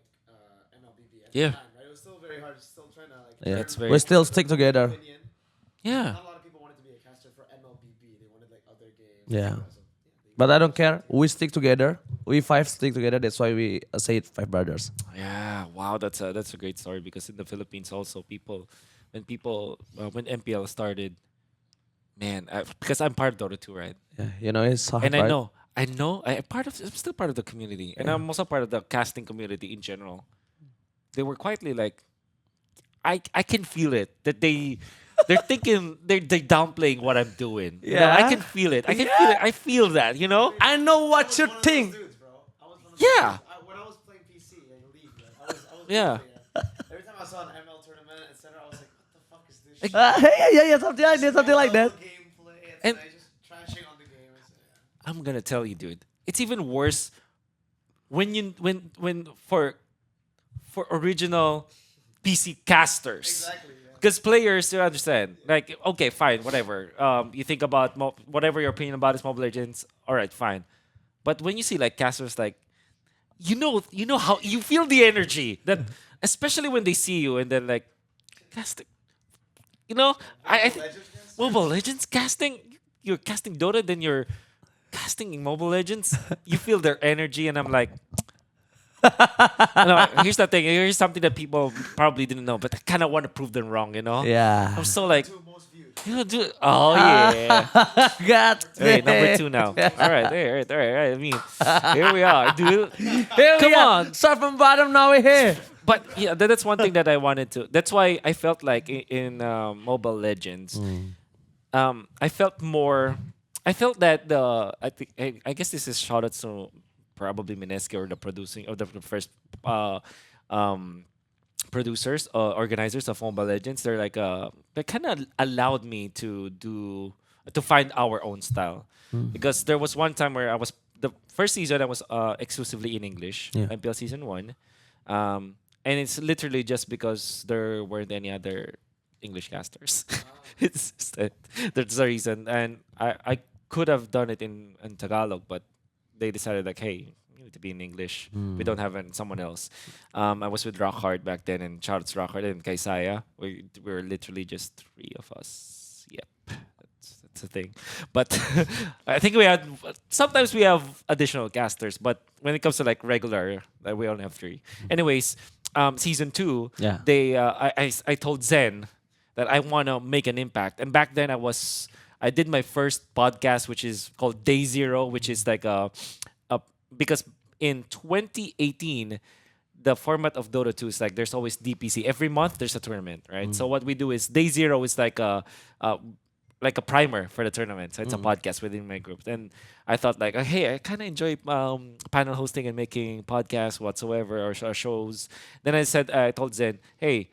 MLBB at Yeah. the time, right? It was still very hard. Still trying to Yeah. That's very- We still stick together. opinion. Yeah. Not a lot of people wanted to be a caster for MLBB. They wanted like other games. Yeah. So, But I don't care. We stick together. We 5 stick together. That's why we say it 5 brothers. Yeah, wow, that's a great story because in the Philippines also when MPL started, man, because I'm part of Dota 2, right? Yeah, you know it's hard. And right? I'm still part of the community, and I'm also part of the casting community in general. They were quietly like, I can feel it that they're thinking they're downplaying what I'm doing. You know, I Yeah. can feel it. I can feel it. I feel that. You know. I know what you one of those think. dudes, bro. I was one of those Yeah. dudes. When I was playing PC in League, right, I was Yeah. Every time I saw an ML tournament, etc., I was like, what the fuck is this? Yeah, something like that, something like that. Gameplay, And- and just trashing on the game. I'm gonna tell you, dude. It's even worse when for original PC casters. Exactly. Yeah. Because players, you understand. Like, okay, fine, whatever. You think about whatever your opinion about is Mobile Legends. All right, fine. But when you see like casters, like, you know how you feel the energy that, especially when they see you and then like, casting. You know, I think Mobile Legends casting. You're casting Dota, then you're casting in Mobile Legends. You feel their energy, and I'm like. No, here's the thing. Here's something that people probably didn't know, but I kind of want to prove them wrong. You know? Yeah. I'm so like, Most viewed. you know, dude. Oh yeah. God. Hey, number 2 now. All right, all right. I mean, here we are, dude. Here Come we are. on. Start from bottom. Now we're here. But yeah, that's one thing that I wanted to. That's why I felt like in Mobile Legends, I felt more. I felt that I think I guess this is shout out to probably Mineski or the producing or the first producers organizers of Mobile Legends. They're like they kind of allowed me to find our own style because there was one time where I was the first season I was exclusively in English, Yeah. MPL season 1, and it's literally just because there weren't any other English casters. It's that's the reason, and I could have done it in Tagalog, but they decided like, hey, you need to be in English. We don't have someone else. I was with Rockhard back then, and shout out to Rockhard and Kaisaya. We were literally just 3 of us. Yep, that's the thing. But I think sometimes we have additional casters, but when it comes to like regular, we only have 3. Anyways, season 2, Yeah. I told Zen that I want to make an impact. And back then I did my first podcast, which is called Day Zero, which is like a because in 2018 the format of Dota 2 is like there's always DPC every month. There's a tournament, right? So what we do is Day Zero is like a primer for the tournament. So it's a podcast within my group. And I thought like, hey, I kind of enjoy panel hosting and making podcasts whatsoever or shows. Then I told Zen, hey,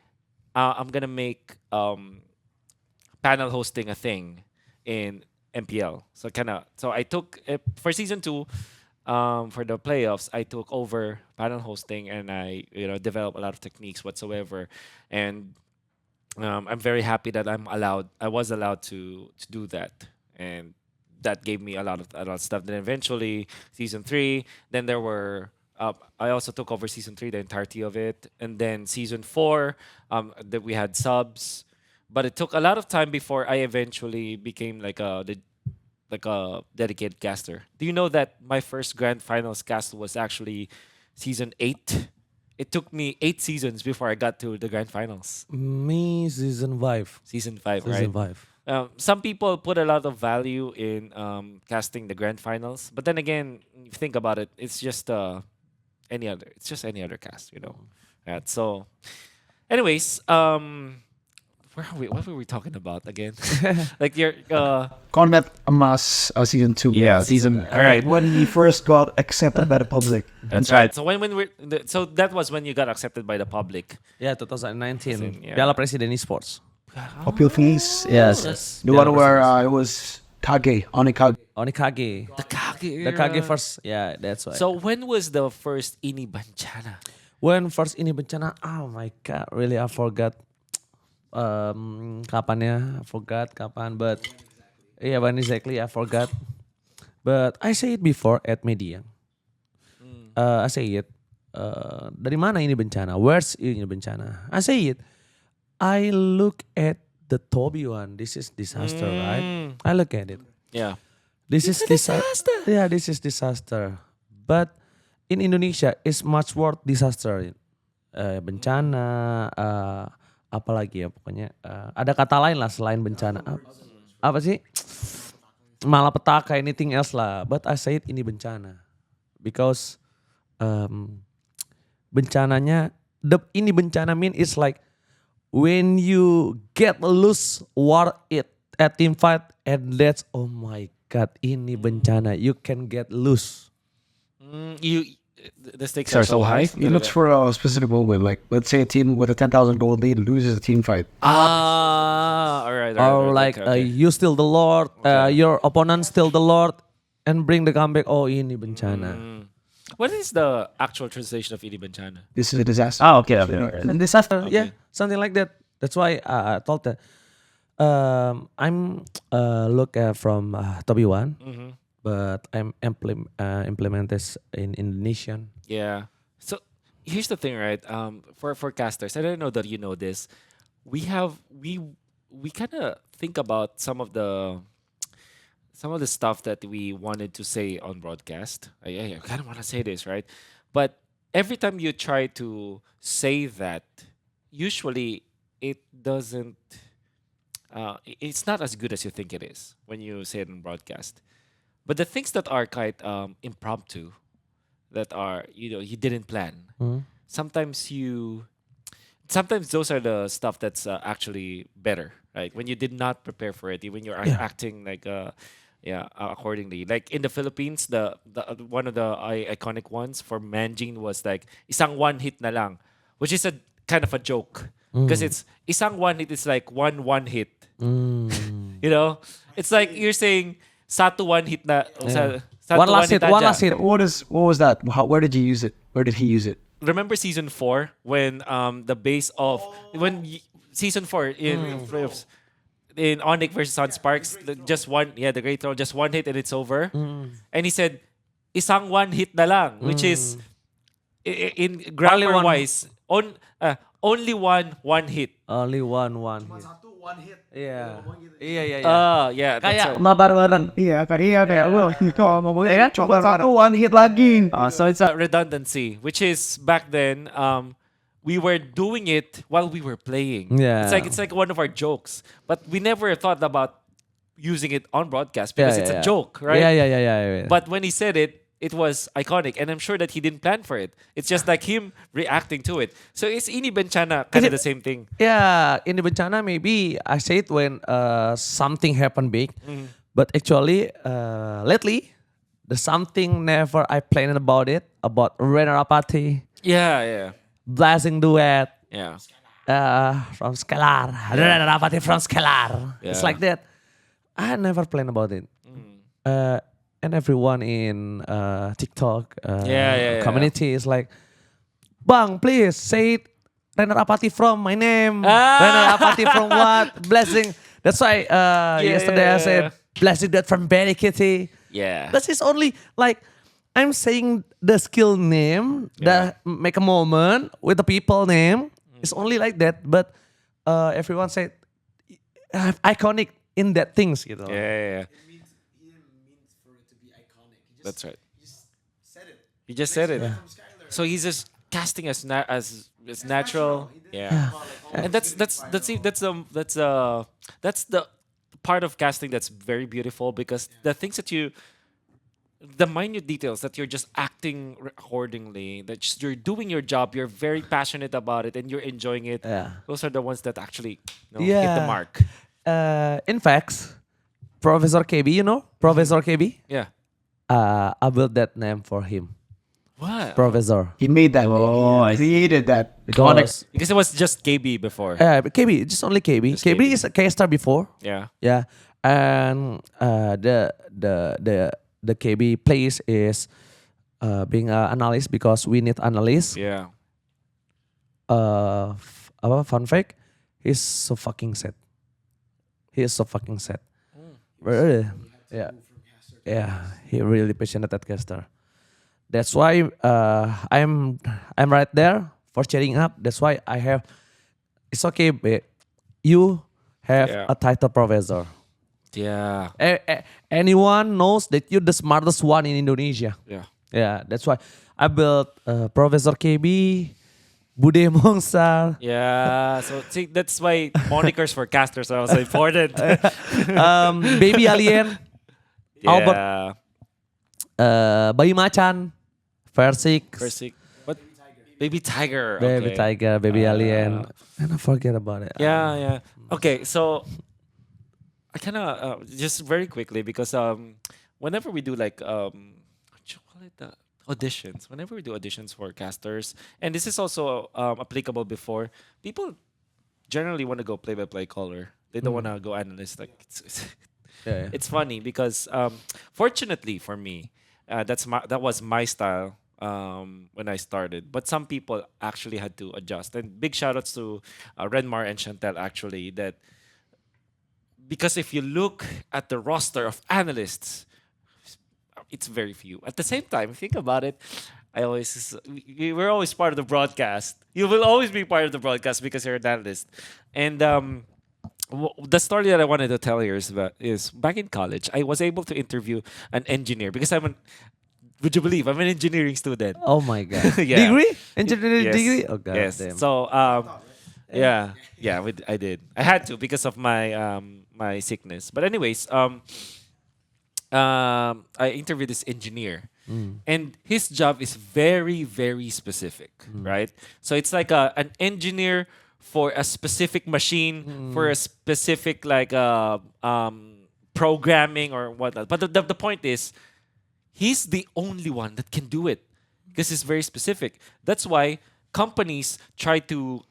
I'm gonna make panel hosting a thing in MPL. So I took for season 2. For the playoffs, I took over panel hosting and I developed a lot of techniques whatsoever, and I'm very happy that I was allowed to do that, and that gave me a lot of stuff. Then eventually season 3, then there were I also took over season 3, the entirety of it, and then season 4 that we had subs, but it took a lot of time before I eventually became like a dedicated caster. Do you know that my first grand finals cast was actually season 8? It took me 8 seasons before I got to the grand finals. Me, season 5. Season 5, Season right? 5. Some people put a lot of value in casting the grand finals, but then again, if you think about it, it's just any other. It's just any other cast, Right, so, anyways, where are we? What were we talking about again? Like your Combat Emas season 2. Yeah, season. All right. When he first got accepted by the public. That's right. So so that was when you got accepted by the public. Yeah, 2019. Yeah. Piala Presiden Esports. Popular Feast. Yes. The one where it was Kage, Onikage. Onikage. The Kage The Kage first. Yeah, that's why. So when was the first Ini Bencana? when first ini bencana, oh my god, really I forgot kapannya, I forgot kapan, but yeah, when exactly I forgot. But I say it before at media. I say it. Dari mana ini bencana? Where's ini bencana? I say it. I look at the Toby one. This is disaster, right? I look at it. Yeah. This is disaster. Yeah, this is disaster. But in Indonesia, it's much worse disaster. Bencana, apalagi ya pokoknya. Ada kata lain lah selain bencana. Apa sih? Malapetaka, anything else lah. But I say it ini bencana. Because bencananya, ini bencana mean it's like when you get loose war it at team fight and that's oh my god ini bencana, you can get loose. The stakes are so high. He looks for a specific moment. Like, let's say a team with a 10,000 gold lead loses a team fight. All right. Or like okay. you steal the lord, your opponent steal the lord and bring the comeback. Oh ini bencana. What is the actual translation of Ini Bencana? This is a disaster. Oh, okay. And disaster, yeah, something like that. That's why I told that. I'm look from Toby One, but I'm implement this in Indonesian. Yeah. So here's the thing, right? For casters, I don't know that you know this. We kind of think about some of the stuff that we wanted to say on broadcast. I kind of want to say this, right? But every time you try to say that, usually it doesn't. It's not as good as you think it is when you say it on broadcast. But the things that are quite impromptu, that are you didn't plan. Sometimes those are the stuff that's actually better, right? When you did not prepare for it, when you're acting like accordingly. Like in the Philippines, the one of the iconic ones for Manjin was like isang one hit na lang, which is a kind of a joke because it's isang one hit is like one hit. It's like you're saying satu one hit na. Satu One last hit. What was that? Where did you use it? Where did he use it? Remember season 4 when the base of season 4 in Onyx versus on Sparks, just one, the great throw, just one hit and it's over. And he said, isang one hit na lang, which is in grammar wise, only one hit. Only one hit. One hit. Yeah. Yeah. That's Kayak right. Mabar-baran. Iya, kayak coba satu one hit lagi. So it's a redundancy, which is back then, we were doing it while we were playing. Yeah. It's like one of our jokes, but we never thought about using it on broadcast Yeah, because yeah, it's a yeah. joke, right? Yeah. But when he said it, it was iconic, and I'm sure that he didn't plan for it. It's just like him reacting to it. So is Ini Bencana kind Is of it- the same thing? Yeah, in the bencana maybe I say it when something happened big, but actually lately the something never I planned about it about Rena Rapati, Yeah. Blessing duet Yeah. from Scalar, Rena Rapati from Scalar. It's Yeah. like that. I never planned about it. And everyone in TikTok Yeah. community is like, Bang, please say it. Renner Apati from my name. Ah! Renner Apati from what? Blessing. That's why yesterday I yeah. said blessing that from Benny Kitty. Yeah. That is only like I'm saying the skill name that make a moment with the people name. It's only like that. But everyone said iconic in that things, you know. Yeah. He didn't mean for it to be iconic. He just, That's right. He just said it. He just said it. From Skylar. So he's just casting as as natural. He didn't Yeah. come out like, And that's the part of casting that's very beautiful because the things that the minute details that you're just acting accordingly, that you're doing your job, you're very passionate about it, and you're enjoying it. Yeah. Those are the ones that actually hit the mark. In fact, Professor KB, you know Professor KB. Yeah. I built that name for him, What? Professor. He made that. Oh, he created that. Because Because it was just KB before. but KB, just only KB. Just KB KB. is a K-star before. Yeah. Yeah, and the KB place is being an analyst because we need analyst. Yeah. Fun fact, he's so fucking sad. He is so fucking sad. Really? Yeah. He really passionate at caster. That's why I'm right there for cheering up. That's why I have. It's okay, babe. You have Yeah. a title professor. Yeah. Anyone knows that you're the smartest one in Indonesia. Yeah. Yeah, that's why I built Professor KB, Bude Mongsar, Yeah. So see, that's why monikers for casters are also important. Baby Alien, Albert, Yeah. Bayi Macan, Versik, Versik. What? Baby Tiger. Baby Okay. Tiger, Baby Alien. And I forget about it. Yeah. Okay, so I kind of just very quickly because whenever we do like what you call it, auditions, whenever we do auditions for casters, and this is also applicable before, people generally want to go play-by-play caller. They don't want to go analyst. Like Yeah. it's funny because fortunately for me, that was my style when I started. But some people actually had to adjust. And big shout outs to Renmar and Chantel actually that because if you look at the roster of analysts, it's very few. At the same time, think about it. We're always part of the broadcast. You will always be part of the broadcast because you're an analyst. And the story that I wanted to tell here is back in college, I was able to interview an engineer because would you believe I'm an engineering student? Oh my god. Yeah. Degree? Engineering Yes. degree? Oh god Yes. damn. So yeah, I did. I had to because of my my sickness. But anyways, I interviewed this engineer, and his job is very very specific, right? So it's like an engineer for a specific machine for a specific like programming or whatnot. But the point is, he's the only one that can do it because it's very specific. That's why companies try to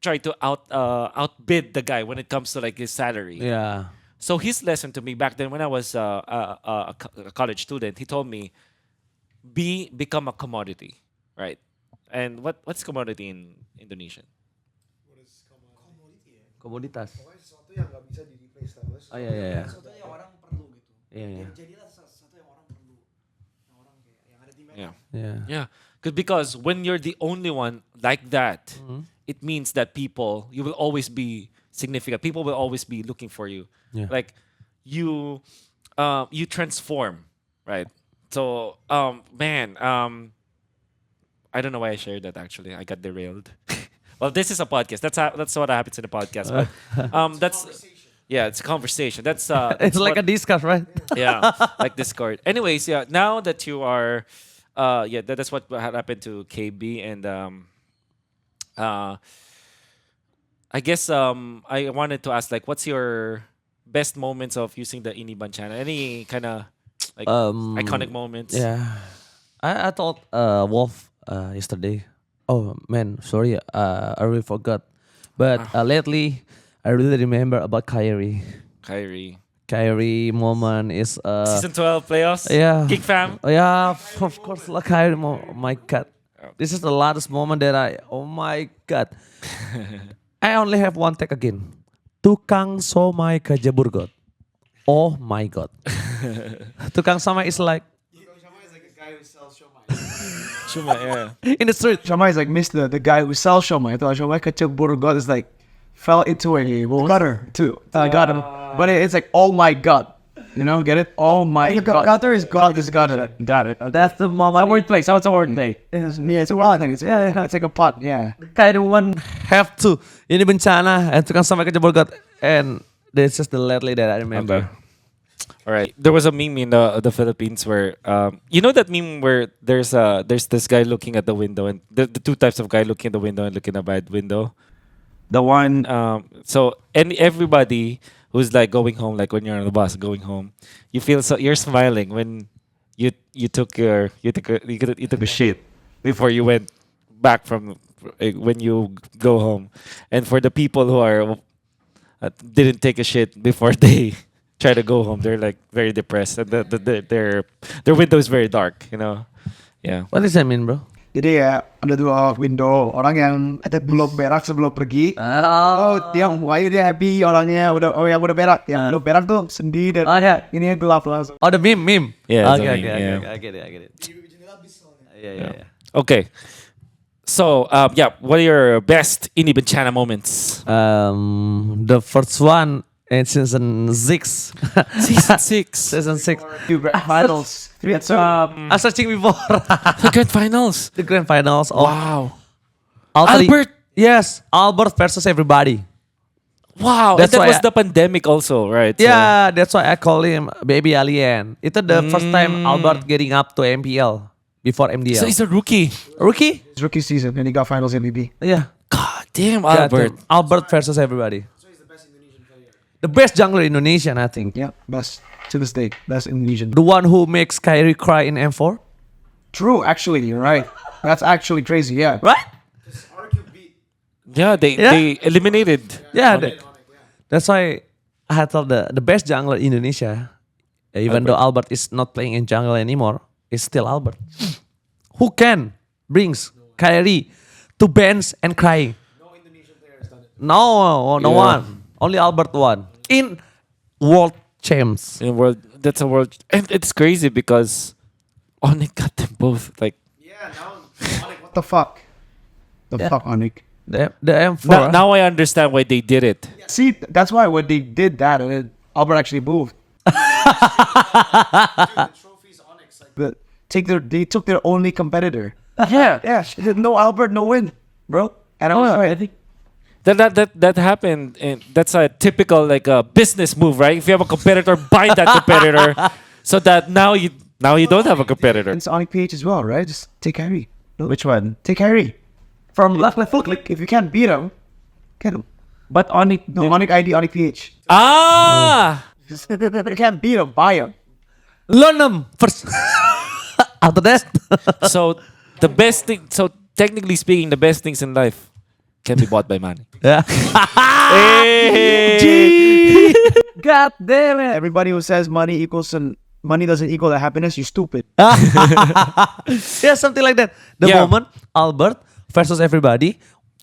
outbid the guy when it comes to like his salary. Yeah. So his lesson to me back then when I was a college student, he told me, become a commodity, right? And what's commodity in Indonesian? Komoditas. Pokoknya sesuatu yang nggak bisa di replace tau. Oh iya. Sesuatu yang orang perlu gitu. Iya. Jadilah sesuatu yang orang perlu. Yang orang kayak yang ada di mana. Yeah. Yeah. Yeah, because when you're the only one like that, it means that you will always be significant. People will always be looking for you. Yeah. Like you transform, right? So man, I don't know why I shared that. Actually, I got derailed. Well, this is a podcast. That's what happens in the podcast. But that's yeah, it's a conversation. That's It's like what- a discuss, right? yeah, like Discord. Anyways, yeah. Now that you are, yeah, that's what had happened to KB and uh, I guess I wanted to ask like, what's your best moments of using the Ini Bencana? Any kind of like iconic moments? Yeah. I thought Wolf yesterday. Oh man, sorry. I really forgot. But lately, I really remember about Kyrie. Kyrie moment is Season 12 playoffs. yeah. Kick fam. Yeah, of course, like Kyrie. My God, this is the last moment that oh my God. I only have one take again. Tukang somai ke Jaburgot. Oh my God. Tukang somai is like Shuma, yeah. in the street. Shamai is like missed the guy who sells Shamai. I thought Shamai Kacang Burgot is like fell into a gutter too. Got him. But it's like, oh my God. You know, get it? Oh my God. Gutter is God. Is gutter. Got it. That's the moment. Wordplay. So it's a wordplay. Yeah, it's a wild thing. Yeah, it's like a pot. Yeah. Kind of one have to. Ini bencana and tukang somai ke Jaburgot. And this is the lately that I remember. All right. There was a meme in the Philippines where you know that meme where there's this guy looking at the window and the two types of guy looking at the window and looking at the window. The one So everybody who's like going home, like when you're on the bus going home, you feel so you're smiling when you took a shit before you went back from when you go home, and for the people who are didn't take a shit before they try to go home, they're like very depressed and their window is very dark, you know. Yeah. What does that mean, bro? Jadi ya ada dua window, orang yang ada belum berak sebelum pergi. Oh, yang why dia happy orangnya yang udah berak, yang belum berak tuh sedih dan ini gelap langsung. Oh, the meme. Yeah, Okay, it's a okay, meme, okay, yeah. okay. I get it. Yeah. Okay. So yeah, what are your best Ini Bencana moments? The first one in season 6. Season 6. Season 6. Finals. I'm searching before The grand finals. the grand finals of Wow. Albert. Yes, Albert versus everybody. Wow. That's and that why was the pandemic also, right? So- Yeah, that's why I call him Baby Alien. It's the first time Albert getting up to MPL before MDL. So he's a rookie. Rookie? His rookie season and he got finals MVP. Yeah. God damn, Yeah, Albert. Albert versus everybody. The best jungler in Indonesian, I think. Yeah, best to this day, best Indonesian. The one who makes Kyrie cry in M4. True, actually, you're right. That's actually crazy. Yeah. Right? Yeah, they eliminated. Yeah. That's why I thought the best jungler in Indonesia, even though Albert is not playing in jungle anymore, is still Albert. Who can brings Kyrie to bench and crying? No Indonesian player has done it. No Yeah. one. Only Albert won. In World Champs. In world, that's a world, and it's crazy because Onik got them both. Like What the fuck? The fuck, Anik. The M4. now I understand why they did it. See, that's why when they did that, Albert actually moved. But they took their only competitor. Yeah, no Albert, no win, bro. And I think That happened, and that's a typical like a business move, right? If you have a competitor, buy that competitor, so that now you don't have a competitor. it's Anik PH as well, right? Just take Kyrie. which one? Take Kyrie. From left foot, like if you can't beat him, get him. But on it, No, Anik ID, Anik PH. Ah, If you can't beat him, buy him. Learn them first. After that. so the best thing. So technically speaking, the best things in life can be bought by money. Yeah. God damn it! Everybody who says money doesn't equal the happiness, you stupid. Yeah, something like that. The Yeah. moment Albert versus everybody,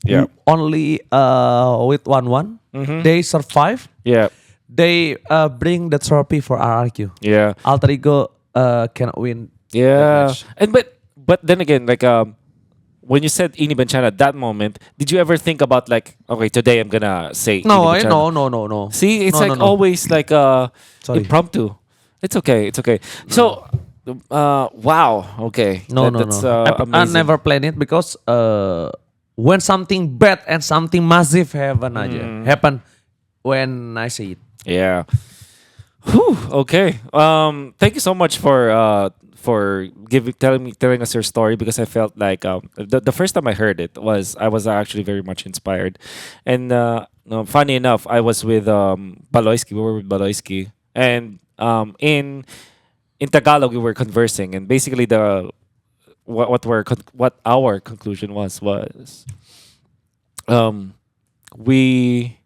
Yeah. only with 1-1, they survive. Yeah, They bring the trophy for RRQ. yeah, Alter Ego cannot win. yeah. match. And but then again, like when you said Ini Bencana, that moment, did you ever think about like, okay, today I'm gonna say No, Ini Bencana? no. See, it's No, like no. always like Sorry. impromptu. It's okay. So Wow. Okay. No, no, That's no. I amazing. never plan it because when something bad and something massive happen when I see it. Yeah. Whew, okay. Thank you so much for telling us your story, because I felt like the first time I heard it I was actually very much inspired, and no, funny enough, I was with Baloyski. We were with Baloyski, and in Tagalog we were conversing, and basically the what our conclusion was um we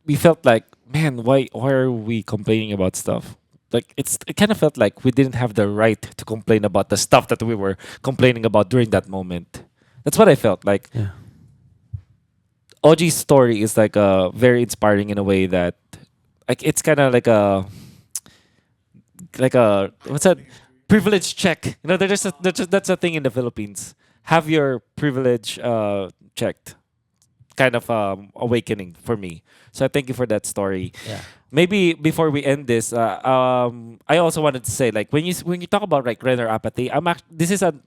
we felt like, man, why are we complaining about stuff? Like it kind of felt like we didn't have the right to complain about the stuff that we were complaining about during that moment. That's what I felt like. Yeah. Oji's story is like very inspiring in a way that, like, it's kind of like a what's that, privilege check. You know, that's a thing in the Philippines. Have your privilege checked. Kind of awakening for me. So I thank you for that story. Yeah. Maybe before we end this, I also wanted to say, like, when you talk about like runner apathy, this is an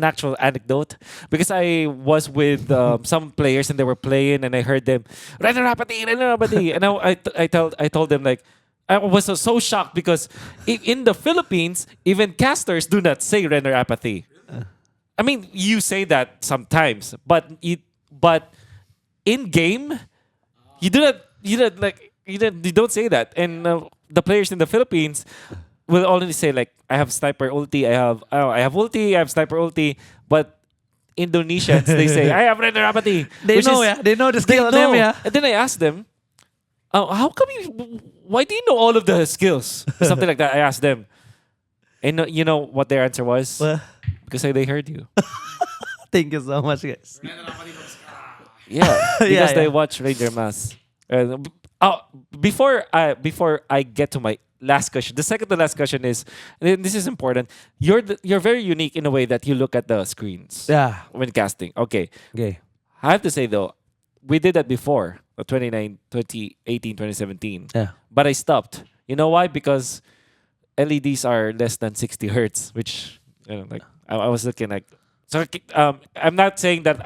actual anecdote, because I was with some players and they were playing and I heard them runner apathy, and I told them, like, I was so shocked because in the Philippines even casters do not say runner apathy. I mean, you say that sometimes, but in game, you don't say that, and the players in the Philippines will only say, like, I have sniper ulti, I have ulti, I have sniper ulti, but Indonesians, they say I have render apathy. They know, yeah. They know the skill know. name, yeah. And then I asked them, how come why do you know all of the skills? Something like that. I asked them, and you know what their answer was? Because they heard you. Thank you so much, guys. Yeah, because they yeah. watch Ranger Mass. Before I get to my last question, the second to last question is, and this is important. You're very unique in a way that you look at the screens. Yeah. When casting. Okay, Okay. I have to say though, we did that before 2018, 2017. Yeah. But I stopped. You know why? Because LEDs are less than 60 hertz, which, you know, like, I was looking like. So I'm not saying that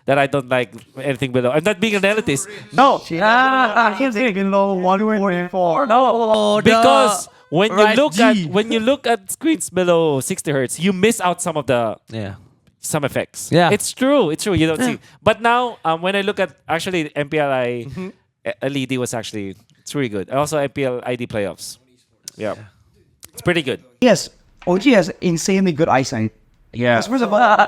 that I don't like anything below. I'm not being an elitist. No, I can't say below 144. No, Because G. when you look at screens below 60 hertz, you miss out some of the Yeah. some effects. Yeah. It's true. It's true. You don't see. But now, when I look at actually MPLI LED was actually, it's really good. And also MPL ID playoffs. Yeah, it's pretty good. yes, OG has insanely good eyesight. Yeah. Because first of all,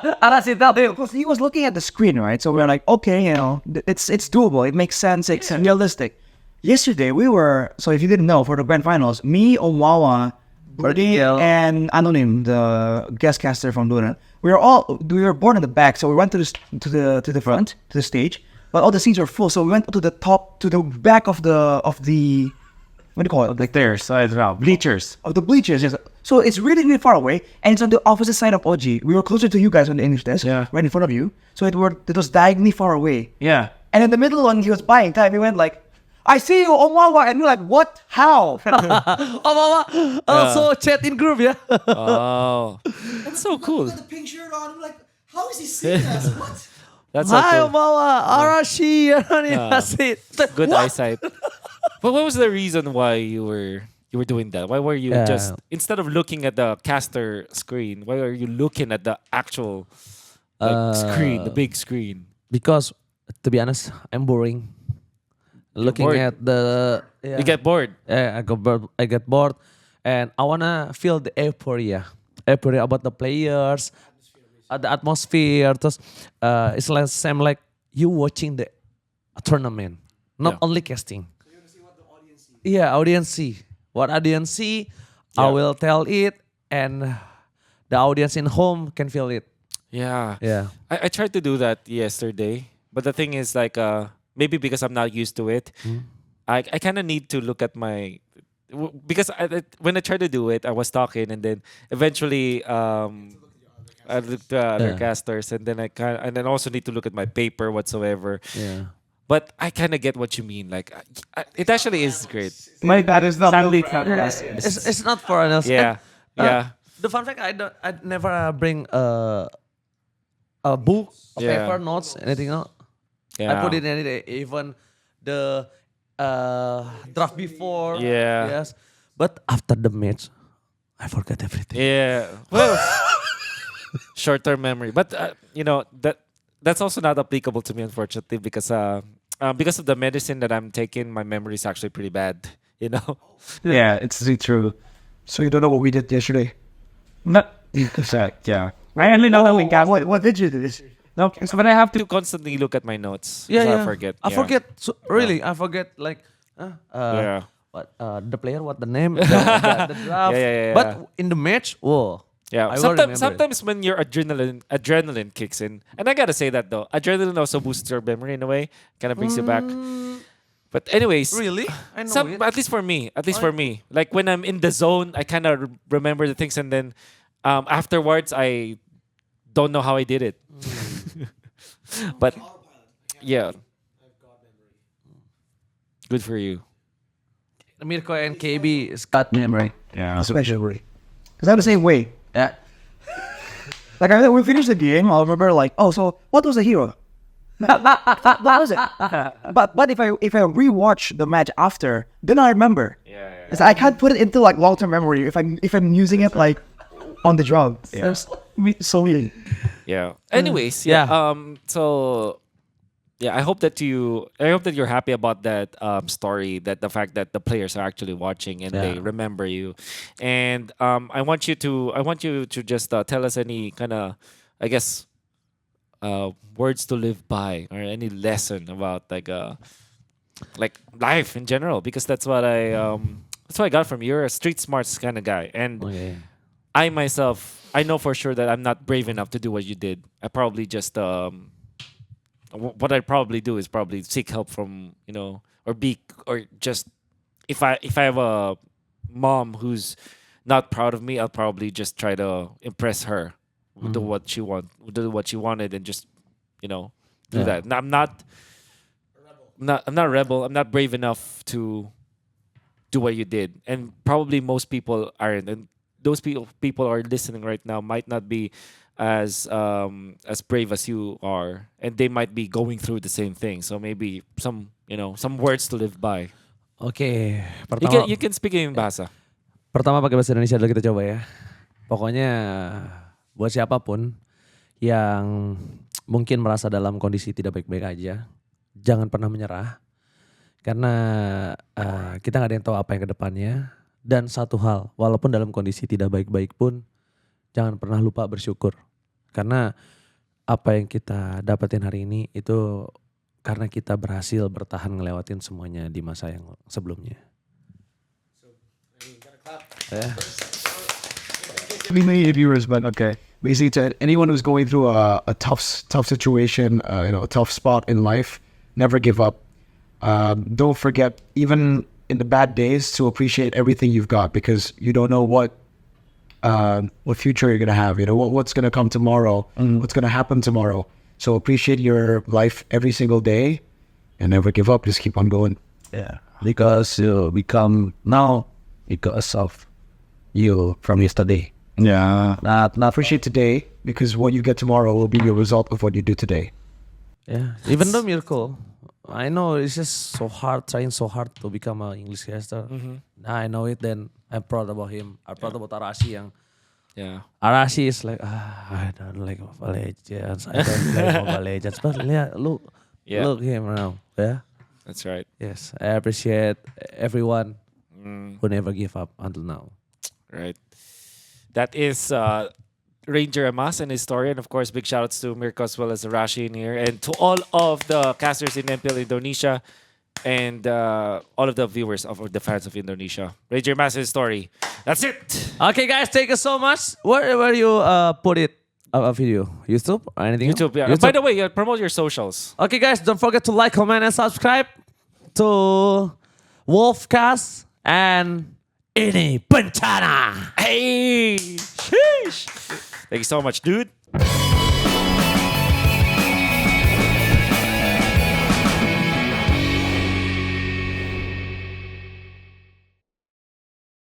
because he was looking at the screen, right? So we're like, okay, you know, it's doable. It makes sense. It's realistic. Yesterday we were, so if you didn't know, for the grand finals, me, Owawa, Birdie, and Anonym, the guest caster from Luna, we were born in the back, so we went to the front, to the stage, but all the seats were full, so we went to the top, to the back of the what do you call it? Like there, so it's now bleachers. Of the bleachers, yes. So it's really, really far away, and it's on the opposite side of OG. We were closer to you guys on the English desk, Yeah. right in front of you. So it was diagonally far away. Yeah. And in the middle, when he was buying time, he went like, "I see you, Omawa," and we're like, "What? How?" Also chat in group, yeah. Oh, that's so cool. The pink shirt on. I'm like, how is he seeing us? What? That's so Hi, cool. Omawa. Arashi. That's it. Good eyesight. But what was the reason why you were doing that? Why were you Yeah. just, instead of looking at the caster screen, why are you looking at the actual screen, the big screen? Because, to be honest, I'm boring. Looking bored. at the... Yeah. You get bored. Yeah, I get bored. And I want to feel the euphoria. Euphoria about the players, the atmosphere. Terus, it's like same like you watching the tournament. Not Yeah. only casting. Yeah, audience see. What audience see, I Yeah. will tell it, and the audience in home can feel it. Yeah. Yeah. I tried to do that yesterday, but the thing is, like, maybe because I'm not used to it, I kind of need to look at my, because when I tried to do it, I was talking, and then eventually I looked at other Yeah. casters, and then and then also need to look at my paper whatsoever. Yeah. But I kind of get what you mean. Like, it actually is great. My bad is not. Sadly, It's not for us. Yeah. Yeah. The fun fact, I never bring a book, a Yeah. paper, notes, anything else. Yeah. I put it in any day, even the draft before. Yeah. Yes, but after the match, I forgot everything. Yeah. Well, short-term memory, but that's also not applicable to me, unfortunately, because of the medicine that I'm taking, my memory is actually pretty bad. You know. Yeah, it's true. So you don't know what we did yesterday? Not exact. Yeah. I only know that we got. What did you do? No, but I have to. To constantly look at my notes. Yeah, so yeah. I forget. I yeah. forget. So, really, I forget like. Yeah. What the player? What the name? The draft. Yeah. But in the match, whoa. Yeah, I will remember it. sometimes when your adrenaline kicks in, and I gotta say that though, adrenaline also boosts your memory in a way, kind of brings you back. But anyways, Really? I know it. at least for me, like when I'm in the zone, I kind of remember the things, and then afterwards, I don't know how I did it. But yeah, good for you. Mirko and KB is That memory. Yeah. Especially. Because I'm the same way. Yeah. Like we finished the game, I'll remember like, oh, so what was the hero? That was it. But if I rewatch the match after, then I remember. Yeah. 'Cause I can't put it into like long term memory if I'm using it like on the job. Yeah. So weird. Yeah. Anyways, yeah. So yeah, I hope that you're happy about that story, that the fact that the players are actually watching and they remember you. And I want you to just tell us any kind of, I guess, words to live by, or any lesson about like life in general, because that's what I got from you. You're a street smarts kind of guy, and Okay. I myself, I know for sure that I'm not brave enough to do what you did. I probably just what I'd probably do is probably seek help from, or just if I have a mom who's not proud of me, I'll probably just try to impress her, do what she wanted, and just do that. And I'm not a rebel. I'm not brave enough to do what you did, and probably most people aren't. And those people are listening right now might not be as brave as you are, and they might be going through the same thing. So maybe some words to live by. Oke, pertama You can speak in bahasa. pertama pakai bahasa Indonesia dulu kita coba ya. Pokoknya buat siapapun yang mungkin merasa dalam kondisi tidak baik-baik aja, jangan pernah menyerah. Karena kita nggak ada yang tahu apa yang ke depannya. Dan satu hal, walaupun dalam kondisi tidak baik-baik pun, jangan pernah lupa bersyukur. Karena apa yang kita dapetin hari ini itu karena kita berhasil bertahan ngelewatin semuanya di masa yang sebelumnya. Many viewers, but okay. Basically, to anyone who's going through a tough situation, a tough spot in life, never give up. Don't forget, even in the bad days, to appreciate everything you've got, because you don't know what future you're gonna have. What's gonna come tomorrow, what's gonna happen tomorrow. So appreciate your life every single day, and never give up. Just keep on going. Yeah, because you become now because of you from yesterday. Yeah. Not appreciate today, because what you get tomorrow will be your result of what you do today. Yeah, even though Mirko, I know it's just trying so hard to become an English caster. I know it, then I'm proud about him. I'm proud about Arashi yang. Yeah. Arashi is like, I don't like Mobile Legends. I don't like Mobile Legends. But look him now. Yeah. That's right. Yes, I appreciate everyone who never give up until now. Right. That is Ranger Emas and his story. And of course, big shout outs to Mirko as well as Rashi in here. And to all of the casters in MPL Indonesia and all of the viewers of the fans of Indonesia. Ranger Emas and his story. That's it. Okay, guys, thank you so much. Where you put it? A video? YouTube or anything? YouTube, yeah. YouTube. By the way, promote your socials. Okay, guys, don't forget to like, comment, and subscribe to Wolfcast and Ini Bencana. Hey! Sheesh! Thank you so much, dude.